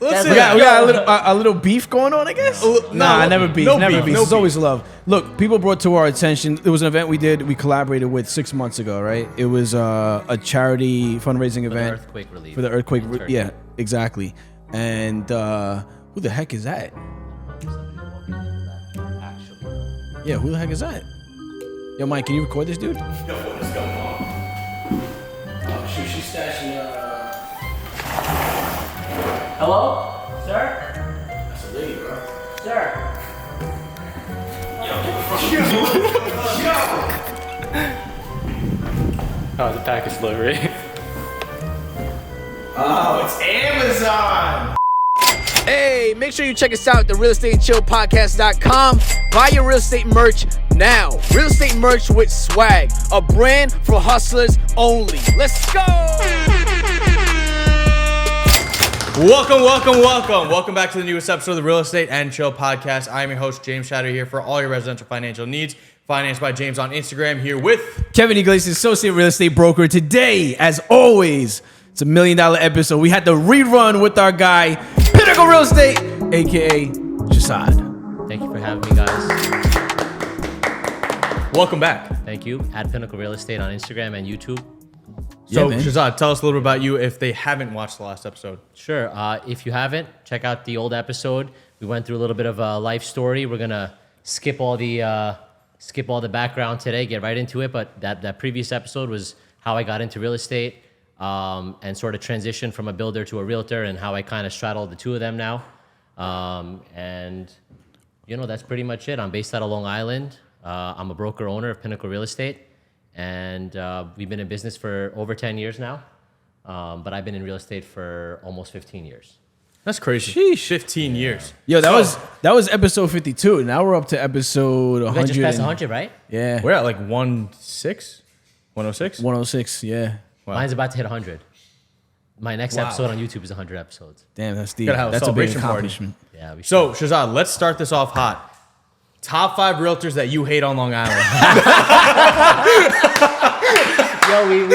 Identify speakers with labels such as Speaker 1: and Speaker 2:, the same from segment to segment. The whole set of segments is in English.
Speaker 1: Listen,
Speaker 2: We got a little beef going on, I guess. Never beef. It's always love. Look, people brought to our attention. There was an event we did. We collaborated with 6 months ago, right? It was a charity fundraising event
Speaker 3: earthquake relief
Speaker 2: for the earthquake.
Speaker 3: in Turkey.
Speaker 2: Yeah, exactly. And who the heck is that? Yeah, who the heck is that? Yo, Mike, can you record this dude?
Speaker 1: Yo, what is going on?
Speaker 2: Oh, shoot, she's stashing.
Speaker 3: Hello, sir.
Speaker 2: That's a lady, bro.
Speaker 3: Sir.
Speaker 4: Oh, the package delivery.
Speaker 2: Oh, it's Amazon.
Speaker 5: Hey, make sure you check us out at therealestateandchillpodcast.com. Buy your real estate merch now. Real estate merch with swag. A brand for hustlers only. Let's go!
Speaker 1: Welcome back to the newest episode of the Real Estate and Chill Podcast. I am your host, James Shatter, here for all your residential financial needs. Financed by James on Instagram, here with
Speaker 2: Kevin Iglesias, associate real estate broker. Today, as always, it's $1 million episode. We had the rerun with our guy, Pinnacle Real Estate, aka Shazad.
Speaker 3: Thank you for having me, guys.
Speaker 1: welcome back.
Speaker 3: Thank you. At Pinnacle Real Estate on Instagram and YouTube.
Speaker 1: So,
Speaker 2: man.
Speaker 1: Shazad, tell us a little bit about you if they haven't watched the last episode.
Speaker 3: Sure. If you haven't, check out the old episode. We went through a little bit of a life story. We're gonna skip all the background today, get right into it. But that previous episode was how I got into real estate and sort of transitioned from a builder to a realtor, and how I kind of straddled the two of them now. And you know, that's pretty much it. I'm based out of Long Island. I'm a broker owner of Pinnacle Real Estate, and we've been in business for over 10 years now. But I've been in real estate for almost 15 years.
Speaker 1: That's crazy.
Speaker 2: Sheesh.
Speaker 1: 15 years.
Speaker 2: Yo, that was episode 52. Now we're up to episode 100.
Speaker 3: You guys just passed 100, right?
Speaker 2: Yeah.
Speaker 1: We're at like 106? 106?
Speaker 2: 106, yeah.
Speaker 1: Wow.
Speaker 3: Mine's about to hit 100. My next
Speaker 1: Wow.
Speaker 3: episode on YouTube is 100 episodes.
Speaker 2: Damn, that's deep.
Speaker 1: Gotta have a
Speaker 2: That's a big
Speaker 1: celebration party.
Speaker 2: accomplishment.
Speaker 3: Yeah. We
Speaker 1: So, Shazad, let's start this off hot. Top 5 realtors that you hate on Long Island.
Speaker 3: Yo, we're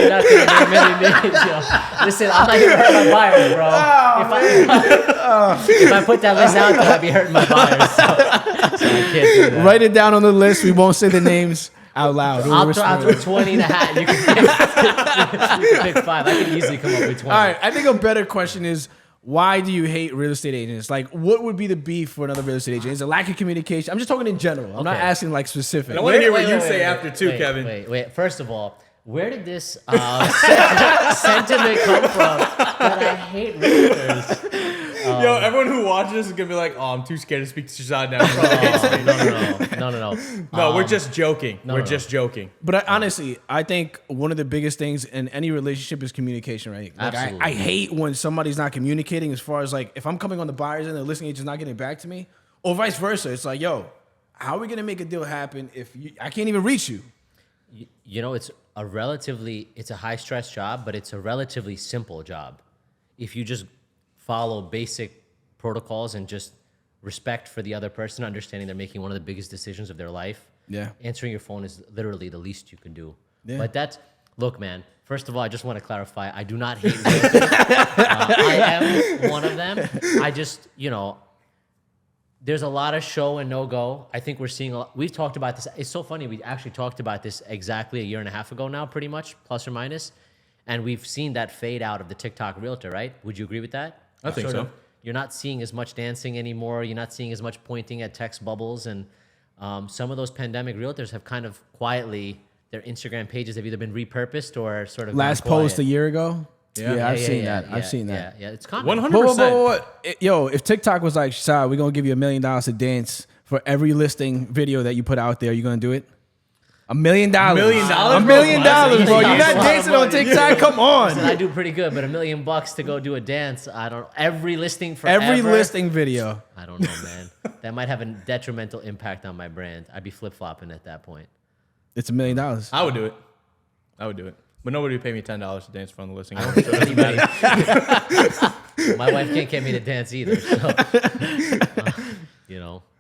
Speaker 3: not gonna name any names, yo. Listen, I'm not gonna hurt my buyers, bro. If I put that list out there, I'd be hurting my buyers. So I can't do that.
Speaker 2: Write it down on the list. We won't say the names out loud.
Speaker 3: I'll throw 20 in a hat. You can pick 5. I can easily come up with 20.
Speaker 2: All right, I think a better question is, why do you hate real estate agents? Like, what would be the beef for another real estate agent? Is it lack of communication? I'm just talking in general. I'm not
Speaker 3: Okay.
Speaker 2: asking like specific.
Speaker 1: And I want to hear what you say after too, Kevin.
Speaker 3: Wait. First of all, where did this sentiment come from that I hate realtors?
Speaker 1: Yo, everyone who watches this is going to be like, oh, I'm too scared to speak to Shazad now.
Speaker 3: No.
Speaker 1: No, we're just joking.
Speaker 3: no,
Speaker 1: We're
Speaker 3: no.
Speaker 1: just joking.
Speaker 2: But honestly, I think one of the biggest things in any relationship is communication, right? Like
Speaker 3: Absolutely.
Speaker 2: I hate when somebody's not communicating as far as like, if I'm coming on the buyer's end and the listing agent's not getting back to me, or vice versa. It's like, yo, how are we going to make a deal happen if I can't even reach you?
Speaker 3: You know, it's a high stress job, but it's a relatively simple job. If you just follow basic protocols and just respect for the other person, understanding they're making one of the biggest decisions of their life.
Speaker 2: Yeah.
Speaker 3: Answering your phone is literally the least you can do.
Speaker 2: Yeah.
Speaker 3: But look, man, first of all, I just want to clarify, I do not hate realtors. I am one of them. I just, there's a lot of show and no go. I think we're seeing we've talked about this. It's so funny. We actually talked about this exactly a year and a half ago now, pretty much, plus or minus. And we've seen that fade out of the TikTok realtor, right? Would you agree with that?
Speaker 1: I think so.
Speaker 3: You're not seeing as much dancing anymore. You're not seeing as much pointing at text bubbles. And some of those pandemic realtors have kind of quietly, their Instagram pages have either been repurposed or sort of
Speaker 2: Last
Speaker 3: gone
Speaker 2: post a
Speaker 3: quiet.
Speaker 2: year ago? Yeah, I've seen that. I've seen that.
Speaker 3: Yeah, it's common.
Speaker 1: 100%.
Speaker 2: Yo, if TikTok was like, Shah, we're going to give you $1 million to dance for every listing video that you put out there, you going to do it? $1 million.
Speaker 1: $1 million?
Speaker 2: $1 million, bro. You're not
Speaker 3: That's a lot
Speaker 2: dancing
Speaker 3: of
Speaker 2: on
Speaker 3: money.
Speaker 2: TikTok? Come on.
Speaker 3: I do pretty good, but $1 million to go do a dance, I don't know. Every listing forever.
Speaker 2: Every listing video.
Speaker 3: I don't know, man. That might have a detrimental impact on my brand. I'd be flip-flopping at that point.
Speaker 2: It's $1 million.
Speaker 1: I would do it. But nobody would pay me $10 to dance in front of the listing.
Speaker 3: My wife can't get me to dance either, so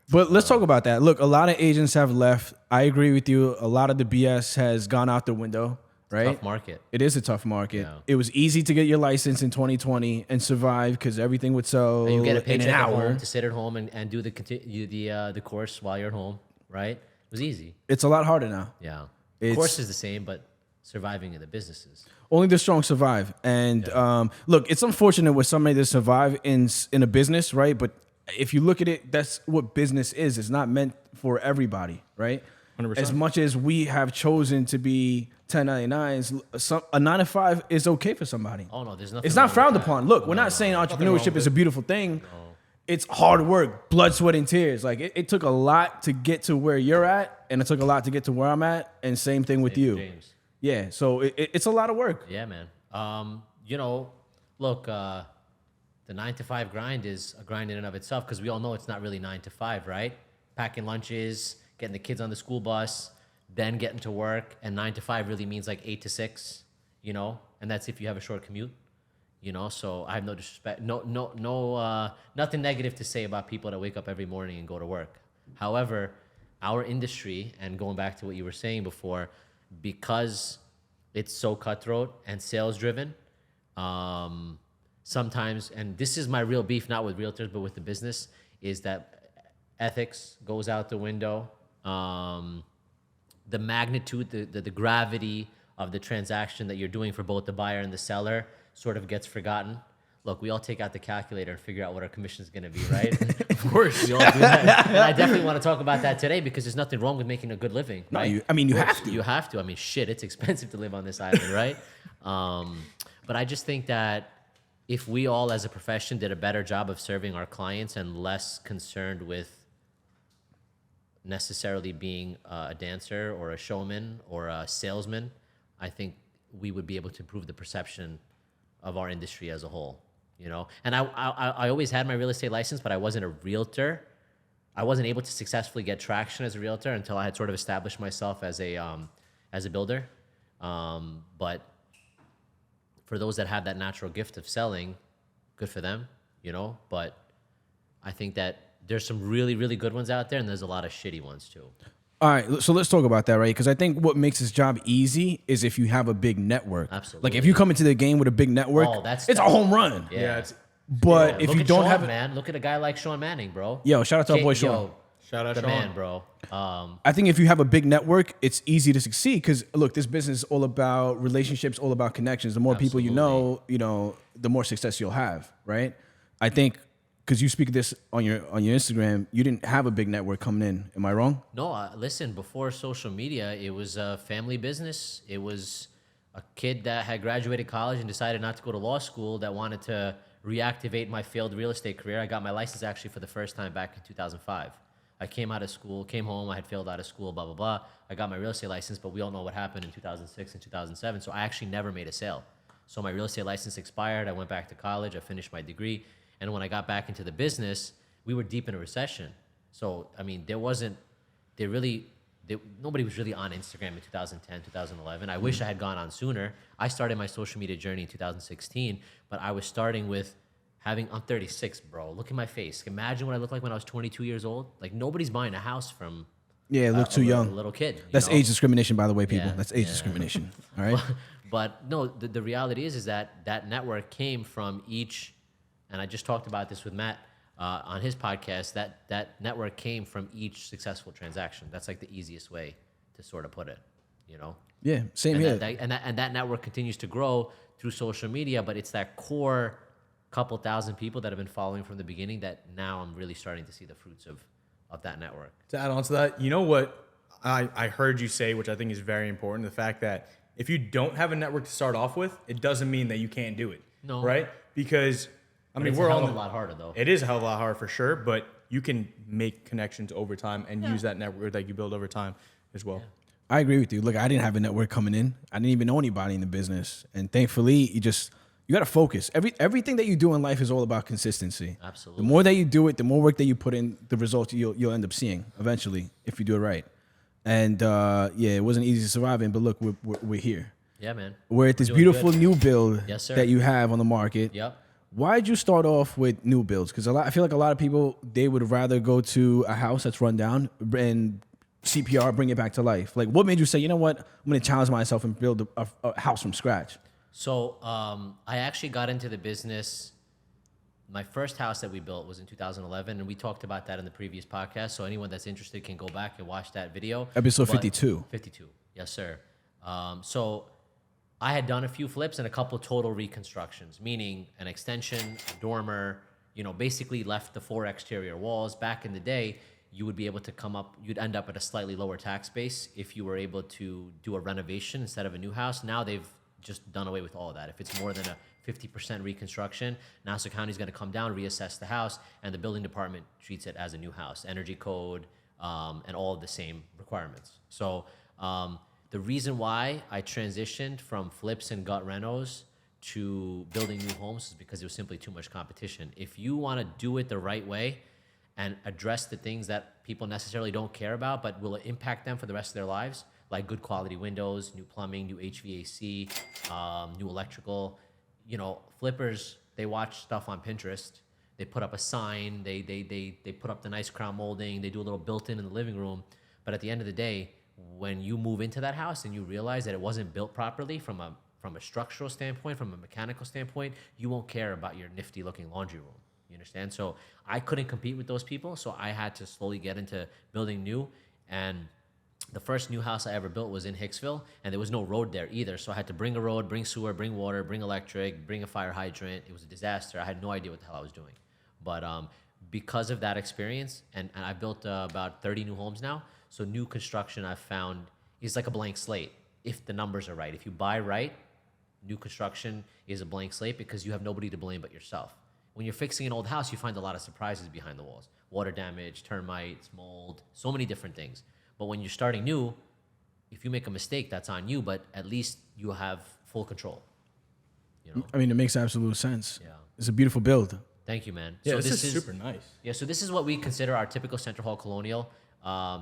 Speaker 2: But let's talk about that. Look, a lot of agents have left. I agree with you. A lot of the BS has gone out the window. right?
Speaker 3: Tough market.
Speaker 2: It is a tough market.
Speaker 3: Yeah.
Speaker 2: It was easy to get your license in 2020 and survive because everything would sell
Speaker 3: And you get a
Speaker 2: in
Speaker 3: paycheck
Speaker 2: an
Speaker 3: at
Speaker 2: hour.
Speaker 3: home to sit at home and do the course while you're at home, right? It was easy.
Speaker 2: It's a lot harder now.
Speaker 3: Yeah.
Speaker 2: It's-
Speaker 3: The course is the same, but surviving in the businesses.
Speaker 2: Only the strong survive. And look, it's unfortunate with somebody to survive in a business, right? But if you look at it, that's what business is. It's not meant for everybody, right?
Speaker 1: 100%.
Speaker 2: As much as we have chosen to be 1099s, a 9 to 5 is okay for somebody.
Speaker 3: Oh no, there's nothing.
Speaker 2: It's not
Speaker 3: wrong with
Speaker 2: frowned
Speaker 3: that.
Speaker 2: upon. Look, we're
Speaker 3: No,
Speaker 2: not
Speaker 3: no.
Speaker 2: saying
Speaker 1: wrong
Speaker 2: entrepreneurship
Speaker 1: with
Speaker 2: is a beautiful thing. It's hard work, blood, sweat, and tears. Like it took a lot to get to where you're at, and it took a lot to get to where I'm at. And same thing with you.
Speaker 3: James.
Speaker 2: Yeah, so it's a lot of work.
Speaker 3: Yeah, man. Look, the 9 to 5 grind is a grind in and of itself because we all know it's not really 9 to 5, right? Packing lunches, getting the kids on the school bus, then getting to work, and 9 to 5 really means like 8 to 6, and that's if you have a short commute, So I have no disrespect, nothing negative to say about people that wake up every morning and go to work. However, our industry, and going back to what you were saying before, because it's so cutthroat and sales driven, sometimes, and this is my real beef, not with realtors, but with the business, is that ethics goes out the window. The magnitude, the gravity of the transaction that you're doing for both the buyer and the seller sort of gets forgotten. Look, we all take out the calculator and figure out what our commission is going to be, right?
Speaker 1: Of course.
Speaker 3: We all do that. And I definitely want to talk about that today because there's nothing wrong with making a good living.
Speaker 2: No,
Speaker 3: right?
Speaker 2: you have to.
Speaker 3: You have to. I mean, shit, it's expensive to live on this island, right? But I just think that if we all as a profession did a better job of serving our clients and less concerned with necessarily being a dancer or a showman or a salesman, I think we would be able to improve the perception of our industry as a whole, And I always had my real estate license, but I wasn't a realtor. I wasn't able to successfully get traction as a realtor until I had sort of established myself as a builder. But for those that have that natural gift of selling, good for them, But I think that there's some really, really good ones out there, and there's a lot of shitty ones too.
Speaker 2: All right, so let's talk about that, right? Because I think what makes this job easy is if you have a big network.
Speaker 3: Absolutely.
Speaker 2: Like if you come into the game with a big network, it's a home run.
Speaker 3: Yeah.
Speaker 2: But if
Speaker 3: Look
Speaker 2: you
Speaker 3: at
Speaker 2: don't
Speaker 3: Sean,
Speaker 2: have,
Speaker 3: man, look at a guy like Sean Manning, bro.
Speaker 2: yo, shout out to our boy Sean.
Speaker 3: Yo,
Speaker 1: Shout out
Speaker 3: the
Speaker 1: Sean.
Speaker 3: man, bro.
Speaker 2: I think if you have a big network, it's easy to succeed. Because look, this business is all about relationships, all about connections. The more people you know, the more success you'll have, right? I think because you speak this on your Instagram, you didn't have a big network coming in. Am I wrong?
Speaker 3: No, listen, before social media, it was a family business. It was a kid that had graduated college and decided not to go to law school that wanted to reactivate my failed real estate career. I got my license actually for the first time back in 2005. I came out of school, came home, I had failed out of school, blah, blah, blah. I got my real estate license, but we all know what happened in 2006 and 2007, so I actually never made a sale. So my real estate license expired, I went back to college, I finished my degree, and when I got back into the business, we were deep in a recession. So, I mean, nobody was really on Instagram in 2010, 2011. I wish I had gone on sooner. I started my social media journey in 2016, but I was starting with I'm 36, bro. Look at my face. Imagine what I looked like when I was 22 years old. Like, nobody's buying a house from
Speaker 2: Yeah, look too young.
Speaker 3: a little kid.
Speaker 2: That's age discrimination, by the way, people.
Speaker 3: Yeah,
Speaker 2: That's age discrimination. All right.
Speaker 3: But no, the reality is that network came from each, and I just talked about this with Matt on his podcast, that network came from each successful transaction. That's like the easiest way to sort of put it,
Speaker 2: Yeah, same
Speaker 3: and
Speaker 2: here.
Speaker 3: that network continues to grow through social media, but it's that core couple thousand people that have been following from the beginning that now I'm really starting to see the fruits of that network.
Speaker 1: To add on to that, you know what I heard you say, which I think is very important, the fact that if you don't have a network to start off with, it doesn't mean that you can't do it.
Speaker 3: No.
Speaker 1: Right? Because,
Speaker 3: It's
Speaker 1: we're
Speaker 3: a hell
Speaker 1: all
Speaker 3: of a lot harder, though.
Speaker 1: It is a hell of a lot harder for sure, but you can make connections over time and use that network that you build over time as well.
Speaker 2: I agree with you. Look, I didn't have a network coming in. I didn't even know anybody in the business. And thankfully, you got to focus. Everything that you do in life is all about consistency.
Speaker 3: Absolutely.
Speaker 2: The more that you do it, the more work that you put in, the results you'll end up seeing eventually if you do it right. And it wasn't easy to survive in, but look, we're here.
Speaker 3: Yeah, man.
Speaker 2: We're at this
Speaker 3: Doing
Speaker 2: beautiful
Speaker 3: good.
Speaker 2: new build
Speaker 3: Yes, sir.
Speaker 2: that you have on the market.
Speaker 3: Yep.
Speaker 2: Why did you start off with new builds? Because I feel like a lot of people, they would rather go to a house that's run down and CPR, bring it back to life? Like, what made you say, you know what, I'm going to challenge myself and build a house from scratch?
Speaker 3: So I actually got into the business. My first house that we built was in 2011, and we talked about that in the previous podcast. So anyone that's interested can go back and watch that video.
Speaker 2: Episode
Speaker 3: But-
Speaker 2: 52.
Speaker 3: 52, yes, sir. So I had done a few flips and a couple total reconstructions, meaning an extension, a dormer, basically left the 4 exterior walls. Back in the day, you would be able to you'd end up at a slightly lower tax base if you were able to do a renovation instead of a new house. Now they've just done away with all of that. If it's more than a 50% reconstruction, Nassau County is going to come down, reassess the house, and the building department treats it as a new house, energy code, and all of the same requirements. So the reason why I transitioned from flips and gut renos to building new homes is because there was simply too much competition. If you want to do it the right way and address the things that people necessarily don't care about but will impact them for the rest of their lives, like good quality windows, new plumbing, new HVAC, new electrical, flippers, they watch stuff on Pinterest. They put up a sign, they put up the nice crown molding, they do a little built-in the living room. But at the end of the day, when you move into that house and you realize that it wasn't built properly from a structural standpoint, from a mechanical standpoint, you won't care about your nifty looking laundry room. You understand? So I couldn't compete with those people, so I had to slowly get into building new. And the first new house I ever built was in Hicksville, and there was no road there either. So I had to bring a road, bring sewer, bring water, bring electric, bring a fire hydrant. It was a disaster. I had no idea what the hell I was doing. But because of that experience, and I built about 30 new homes now, so new construction I've found is like a blank slate if the numbers are right. If you buy right, new construction is a blank slate because you have nobody to blame but yourself. When you're fixing an old house, you find a lot of surprises behind the walls. Water damage, termites, mold, so many different things. But when you're starting new, if you make a mistake, that's on you, but at least you have full control.
Speaker 2: I mean, it makes absolute sense.
Speaker 3: Yeah.
Speaker 2: It's a beautiful build.
Speaker 3: Thank you, man.
Speaker 1: Yeah,
Speaker 3: So
Speaker 1: this is super nice.
Speaker 3: Yeah, so this is what we consider our typical Central Hall Colonial.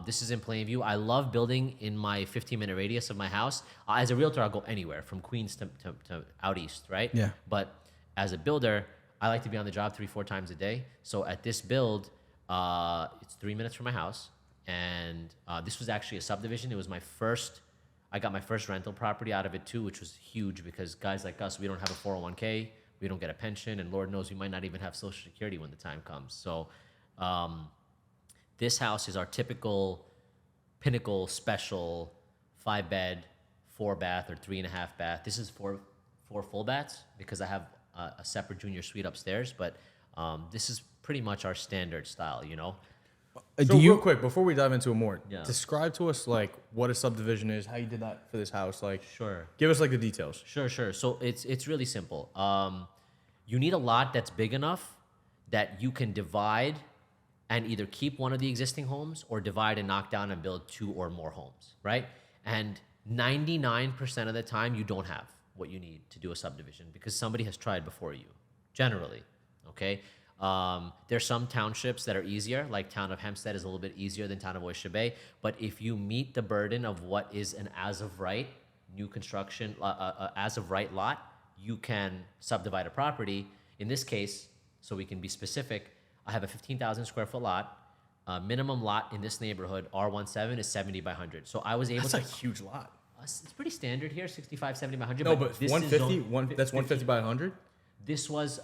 Speaker 3: This is in Plainview. I love building in my 15-minute radius of my house. As a realtor, I'll go anywhere from Queens to out east, right?
Speaker 2: Yeah.
Speaker 3: But as a builder, I like to be on the job 3-4 times a day. So at this build, it's 3 minutes from my house. And this was actually a subdivision. It was I got my first rental property out of it too, which was huge because guys like us, we don't have a 401k, we don't get a pension, and Lord knows we might not even have Social Security when the time comes. So this house is our typical pinnacle special 5-bed, 4-bath, or 3.5 bath. This is four full baths because I have a separate junior suite upstairs, but this is pretty much our standard style,
Speaker 1: So real quick, before we dive into it more,
Speaker 3: Yeah.
Speaker 1: describe to us like what a subdivision is, how you did that for this house. Like,
Speaker 3: Sure.
Speaker 1: give us like the details.
Speaker 3: Sure. So it's really simple. You need a lot that's big enough that you can divide and either keep one of the existing homes or divide and knock down and build 2 or more homes, right? And 99% of the time, you don't have what you need to do a subdivision because somebody has tried before you, generally, okay? There's some townships that are easier, like town of Hempstead is a little bit easier than town of Oyster Bay. But if you meet the burden of what is an as-of-right new construction, as-of-right lot, you can subdivide a property. In this case, so we can be specific, I have a 15,000 square foot lot. Minimum lot in this neighborhood, R17, is 70 by 100. So I was able
Speaker 1: That's
Speaker 3: to...
Speaker 1: a huge lot.
Speaker 3: It's pretty standard here, 65, 70 by 100.
Speaker 1: No, but
Speaker 3: this is
Speaker 1: 150, that's 150 by 100?
Speaker 3: This was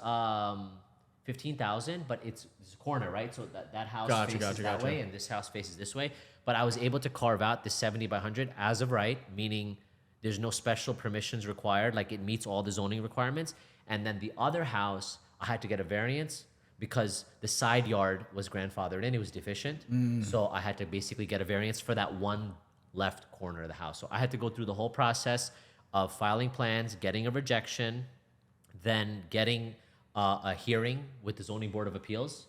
Speaker 3: 15,000, but it's a corner, right? So that house
Speaker 1: Gotcha,
Speaker 3: faces that way, and this house faces this way. But I was able to carve out the 70 by 100 as of right, meaning there's no special permissions required, like it meets all the zoning requirements. And then the other house, I had to get a variance because the side yard was grandfathered in, it was deficient. So I had to basically get a variance for that one left corner of the house. So I had to go through the whole process of filing plans, getting a rejection, then getting a hearing with the Zoning Board of Appeals.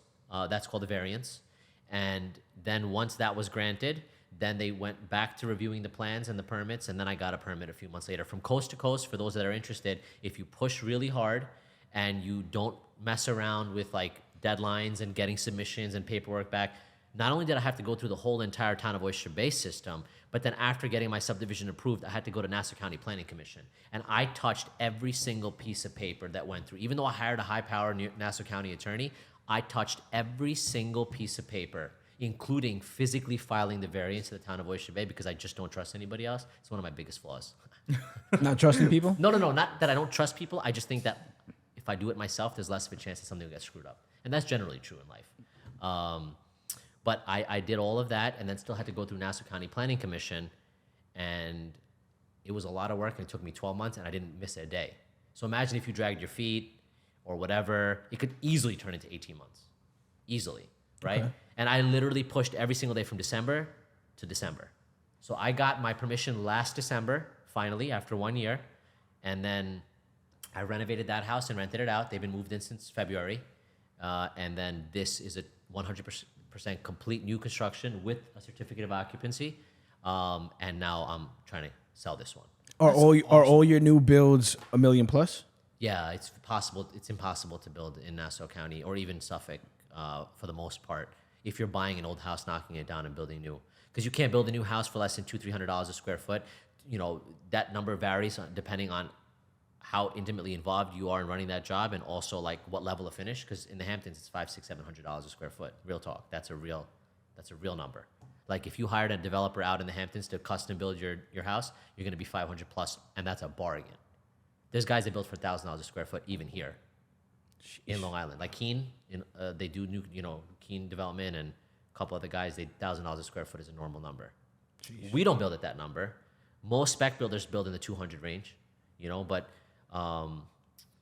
Speaker 3: That's called a variance. And then once that was granted, then they went back to reviewing the plans and the permits, and then I got a permit a few months later. From coast to coast, for those that are interested, if you push really hard and you don't mess around with like deadlines and getting submissions and paperwork back, not only did I have to go through the whole entire town of Oyster Bay system, but then after getting my subdivision approved, I had to go to Nassau County Planning Commission. And I touched every single piece of paper that went through. Even though I hired a high-powered Nassau County attorney, I touched every single piece of paper including physically filing the variance to the town of Oyster Bay because I just don't trust anybody else. It's one of my biggest flaws.
Speaker 2: Not trusting people?
Speaker 3: No, not that I don't trust people. I just think that if I do it myself, there's less of a chance that something will get screwed up. And that's generally true in life. But I did all of that and then still had to go through Nassau County Planning Commission. And it was a lot of work and it took me 12 months and I didn't miss a day. So imagine if you dragged your feet or whatever, it could easily turn into 18 months. Easily, right? Okay. And I literally pushed every single day from December to December. So I got my permission last December, finally, after 1 year. And then I renovated that house and rented it out. They've been moved in since February. And then this is a 100% complete new construction with a certificate of occupancy. And now I'm trying to sell this one.
Speaker 2: Are all your new builds $1 million plus?
Speaker 3: Yeah, it's possible. It's impossible to build in Nassau County or even Suffolk for the most part. If you're buying an old house, knocking it down and building new, because you can't build a new house for less than $200-300 a square foot. You know, that number varies depending on how intimately involved you are in running that job, and also like what level of finish. Because in the Hamptons, it's $500-700 a square foot. Real talk. That's a real number. Like if you hired a developer out in the Hamptons to custom build your house, you're going to be 500 plus, and that's a bargain. There's guys that build for $1,000 a square foot even here. Jeez. In Long Island, like Keene, they do new, Keene development, and a couple other guys. $1,000 a square foot is a normal number. Jeez. We don't build at that number. Most spec builders build in the 200 range, but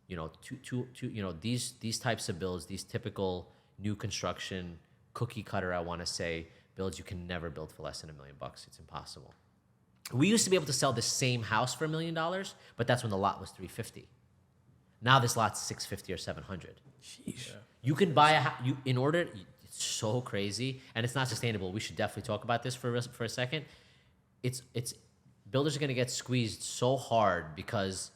Speaker 3: these types of builds, these typical new construction cookie cutter, I want to say, builds you can never build for less than $1 million. It's impossible. We used to be able to sell the same house for $1 million, but that's when the lot was $350. Now this lot's $650 or $700. Jeez. Yeah. You can buy a house. It's so crazy, and it's not sustainable. We should definitely talk about this for a second. It's builders are going to get squeezed so hard because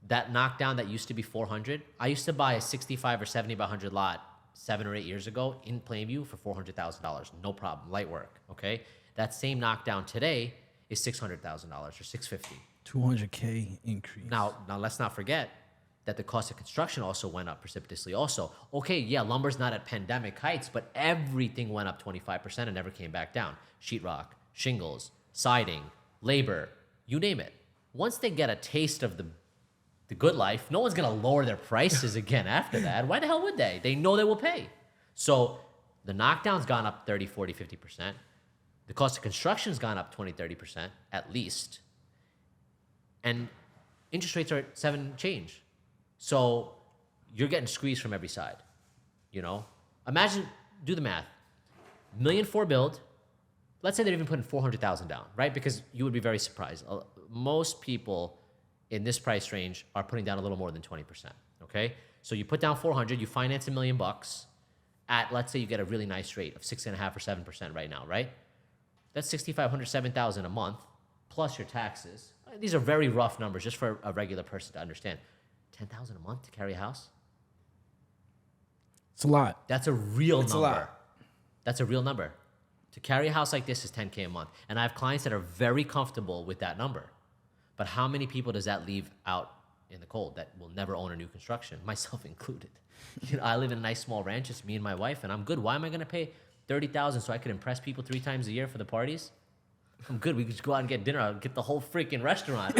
Speaker 3: that knockdown that used to be $400. I used to buy a 65 or 70 by 100 lot 7 or 8 years ago in Plainview for $400,000, no problem, light work. Okay, that same knockdown today is $600,000 or $650.
Speaker 2: $200K increase.
Speaker 3: Now let's not forget that the cost of construction also went up precipitously. Also, okay, yeah, lumber's not at pandemic heights, but everything went up 25% and never came back down. Sheetrock, shingles, siding, labor, you name it. Once they get a taste of the good life, no one's gonna lower their prices again after that. Why the hell would they? They know they will pay. So the knockdown's gone up 30, 40, 50%. The cost of construction's gone up 20, 30% at least. And interest rates are at 7 change. So you're getting squeezed from every side. Imagine, do the math. $1.4 million build. Let's say they're even putting $400,000 down, right? Because you would be very surprised. Most people in this price range are putting down a little more than 20%. Okay, so you put down $400,000, you finance $1 million at, let's say you get a really nice rate of 6.5% or 7% right now, right? That's $6,500, $7,000 a month plus your taxes. These are very rough numbers just for a regular person to understand. $10,000 a month to carry a house?
Speaker 2: It's a lot.
Speaker 3: That's a real number.
Speaker 2: A lot.
Speaker 3: That's a real number. To carry a house like this is $10K a month. And I have clients that are very comfortable with that number. But how many people does that leave out in the cold that will never own a new construction, myself included? I live in a nice small ranch, it's me and my wife, and I'm good. Why am I going to pay $30,000 so I could impress people 3 times a year for the parties? I'm good. We could just go out and get dinner. I'll get the whole freaking restaurant.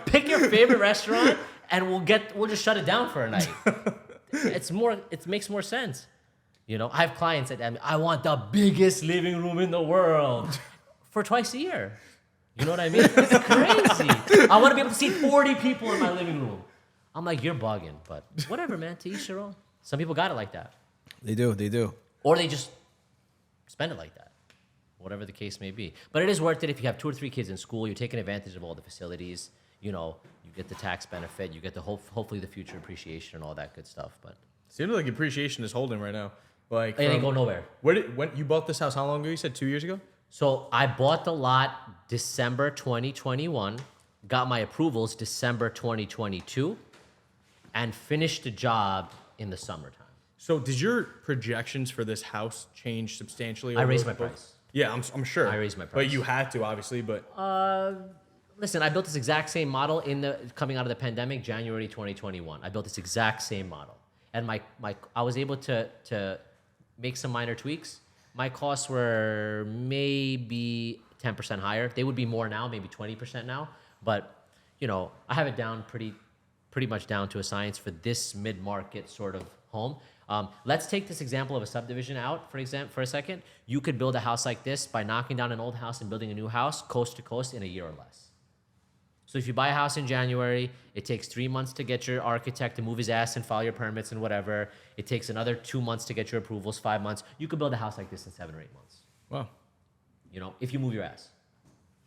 Speaker 3: Pick your favorite restaurant, and we'll just shut it down for a night. It makes more sense. I have clients that I want the biggest living room in the world for twice a year. You know what I mean? It's crazy. I want to be able to seat 40 people in my living room. I'm like, you're bugging, but whatever, man. To each their own. Some people got it like that.
Speaker 2: They do.
Speaker 3: Or they just spend it like that, whatever the case may be. But it is worth it if you have 2 or 3 kids in school. You're taking advantage of all the facilities. You get the tax benefit. You get the hopefully the future appreciation and all that good stuff. But
Speaker 1: seems like appreciation is holding right now. Like
Speaker 3: it ain't go nowhere.
Speaker 1: When you bought this house? How long ago? You said 2 years ago.
Speaker 3: So I bought the lot December 2021, got my approvals December 2022, and finished the job in the summertime.
Speaker 1: So did your projections for this house change substantially?
Speaker 3: I raised my price.
Speaker 1: Yeah, I'm sure.
Speaker 3: I raised my price.
Speaker 1: But you had to, obviously, but...
Speaker 3: Listen, I built this exact same model coming out of the pandemic, January 2021. I built this exact same model. and I was able to make some minor tweaks. My costs were maybe 10% higher. They would be more now, maybe 20% now. But, you know, I have it down pretty much down to a science for this mid-market sort of home. Let's take this example of a subdivision out, for a second. You could build a house like this by knocking down an old house and building a new house coast to coast in a year or less. So if you buy a house in January, it takes 3 months to get your architect to move his ass and file your permits and whatever. It takes another 2 months to get your approvals, 5 months. You could build a house like this in 7 or 8 months.
Speaker 1: Wow.
Speaker 3: You know, if you move your ass.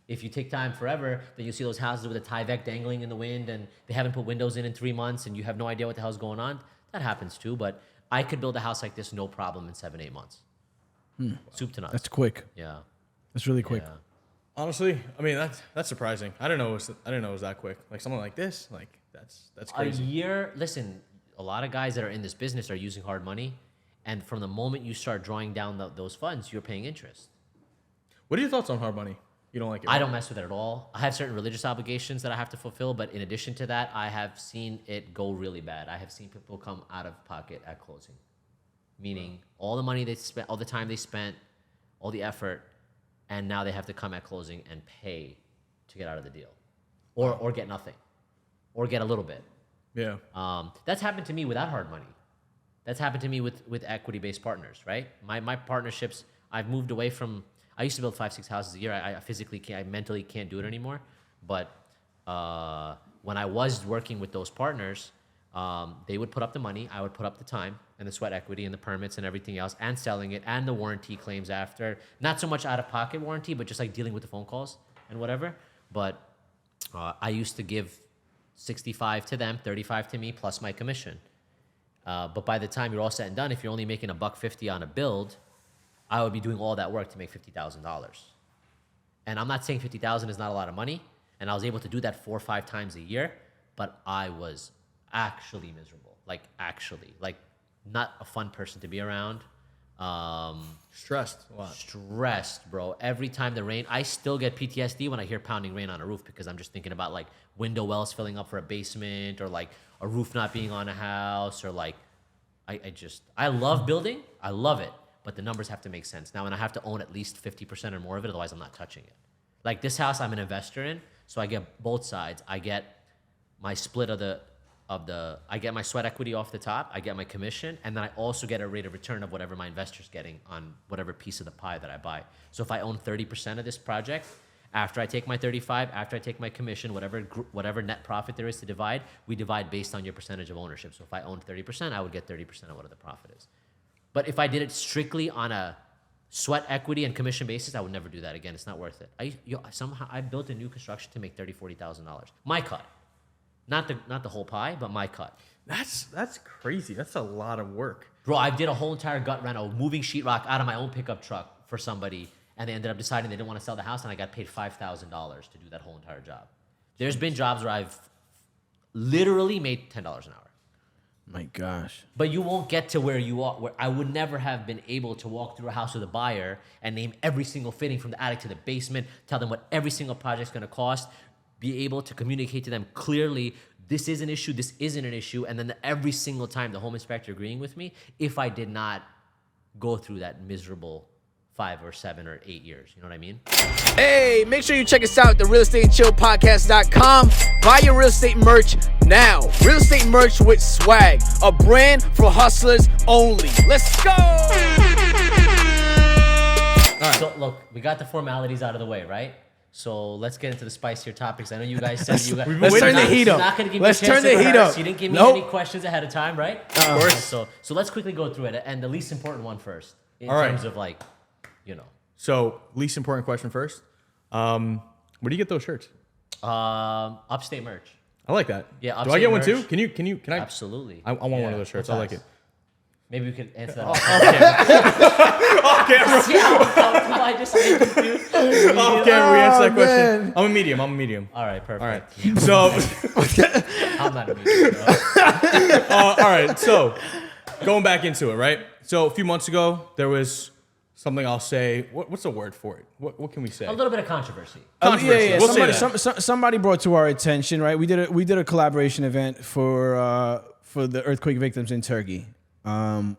Speaker 3: If you take time forever, then you see those houses with a Tyvek dangling in the wind and they haven't put windows in 3 months and you have no idea what the hell's going on. That happens too, but I could build a house like this no problem in 7, 8 months. Soup to nuts.
Speaker 2: That's quick.
Speaker 3: Yeah.
Speaker 2: That's really quick.
Speaker 3: Yeah.
Speaker 1: Honestly, I mean that's surprising. I didn't know it was that quick. Like something like this, like that's crazy.
Speaker 3: A year. Listen, a lot of guys that are in this business are using hard money, and from the moment you start drawing down those funds, you're paying interest.
Speaker 1: What are your thoughts on hard money? You don't like it?
Speaker 3: I don't mess with it at all. I have certain religious obligations that I have to fulfill, but in addition to that, I have seen it go really bad. I have seen people come out of pocket at closing, meaning all the money they spent, all the time they spent, all the effort, and now they have to come at closing and pay to get out of the deal, or get nothing, or get a little bit.
Speaker 1: Yeah.
Speaker 3: That's happened to me without hard money. That's happened to me with equity-based partners, right? My partnerships, I've moved away from. I used to build 5-6 houses a year. I physically can't, I mentally can't do it anymore. But when I was working with those partners, they would put up the money, I would put up the time and the sweat equity and the permits and everything else and selling it and the warranty claims after. Not so much out-of-pocket warranty, but just like dealing with the phone calls and whatever. But I used to give 65 to them, 35 to me, plus my commission. But by the time you're all said and done, if you're only making $150 on a build, I would be doing all that work to make $50,000. And I'm not saying $50,000 is not a lot of money, and I was able to do that 4 or 5 times a year, but I was actually miserable. Like not a fun person to be around.
Speaker 1: Stressed a lot.
Speaker 3: Stressed, bro. Every time the rain, I still get PTSD when I hear pounding rain on a roof because I'm just thinking about like window wells filling up for a basement or like a roof not being on a house or like, I love building. I love it. But the numbers have to make sense. Now, and I have to own at least 50% or more of it, otherwise I'm not touching it. Like this house, I'm an investor in, so I get both sides. I get my split I get my sweat equity off the top, I get my commission, and then I also get a rate of return of whatever my investor's getting on whatever piece of the pie that I buy. So if I own 30% of this project, after I take my 35, after I take my commission, whatever net profit there is to divide, we divide based on your percentage of ownership. So if I owned 30%, I would get 30% of whatever the profit is. But if I did it strictly on a sweat equity and commission basis, I would never do that again. It's not worth it. I built a new construction to make $30,000-$40,000. My cut, not the whole pie, but my cut.
Speaker 1: That's crazy. That's a lot of work,
Speaker 3: bro. I did a whole entire gut reno, moving sheetrock out of my own pickup truck for somebody, and they ended up deciding they didn't want to sell the house, and I got paid $5,000 to do that whole entire job. There's been jobs where I've literally made $10 an hour.
Speaker 2: My gosh.
Speaker 3: But you won't get to where you are. Where I would never have been able to walk through a house with a buyer and name every single fitting from the attic to the basement, tell them what every single project's going to cost, be able to communicate to them clearly, this is an issue, this isn't an issue, and then every single time the home inspector agreeing with me, if I did not go through that miserable 5 or 7 or 8 years. You know what I mean?
Speaker 5: Hey, make sure you check us out at therealestatechillpodcast.com. Buy your real estate merch now. Real estate merch with swag. A brand for hustlers only. Let's go!
Speaker 3: All right. So, look, we got the formalities out of the way, right? So let's get into the spicier topics. I know you guys said you guys.
Speaker 2: Let's turn the heat up.
Speaker 3: Not gonna give
Speaker 2: Let's
Speaker 3: me a chance
Speaker 2: turn the
Speaker 3: to
Speaker 2: heat
Speaker 3: rehearse.
Speaker 2: up.
Speaker 3: You didn't give me
Speaker 2: Nope.
Speaker 3: any questions ahead of time, right?
Speaker 1: Of course.
Speaker 3: So let's quickly go through it, and the least important one first, in
Speaker 1: All right.
Speaker 3: terms of like, you know.
Speaker 1: So, least important question first. Where do you get those shirts?
Speaker 3: Upstate merch.
Speaker 1: I like that.
Speaker 3: Yeah,
Speaker 1: Do I get one
Speaker 3: upstate
Speaker 1: too?
Speaker 3: merch.
Speaker 1: Can I?
Speaker 3: Absolutely.
Speaker 1: I want one of those shirts. I like it.
Speaker 3: Maybe we could answer that.
Speaker 1: Off camera.
Speaker 3: See how I just made confused?
Speaker 1: Off camera. We answer that question.
Speaker 2: man.
Speaker 1: I'm a medium.
Speaker 3: All right, perfect.
Speaker 1: All right. So,
Speaker 3: I'm not a medium, bro.
Speaker 1: all right. So, going back into it, right? So, a few months ago, there was something I'll say. What's the word for it? What can we say?
Speaker 3: A little bit of controversy.
Speaker 1: Controversy.
Speaker 2: Yeah.
Speaker 1: We'll say
Speaker 2: Somebody brought to our attention, right? We did a collaboration event for for the earthquake victims in Turkey. A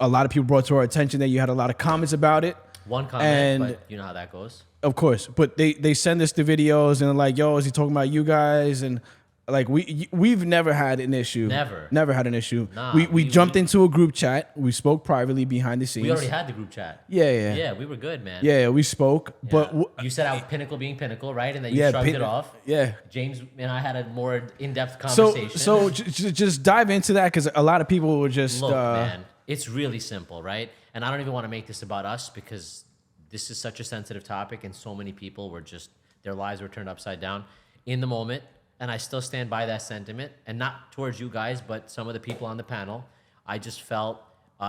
Speaker 2: lot of people brought to our attention that you had a lot of comments about it.
Speaker 3: One comment, but you know how that goes.
Speaker 2: Of course, but they send us the videos and they're like, "Yo, is he talking about you guys?" And like we've never had an issue. Never had an issue.
Speaker 3: Nah,
Speaker 2: we jumped into a group chat. We spoke privately behind the scenes.
Speaker 3: We already had the group chat.
Speaker 2: Yeah,
Speaker 3: we were good, man.
Speaker 2: Yeah, we spoke.
Speaker 3: Yeah.
Speaker 2: But
Speaker 3: you said I was Pinnacle being Pinnacle, right? And then you shrugged it off.
Speaker 2: Yeah.
Speaker 3: James and I had a more in-depth conversation.
Speaker 2: So just dive into that because a lot of people were just
Speaker 3: look, man. It's really simple, right? And I don't even want to make this about us because this is such a sensitive topic and so many people were just, their lives were turned upside down in the moment. And I still stand by that sentiment, and not towards you guys, but some of the people on the panel. I just felt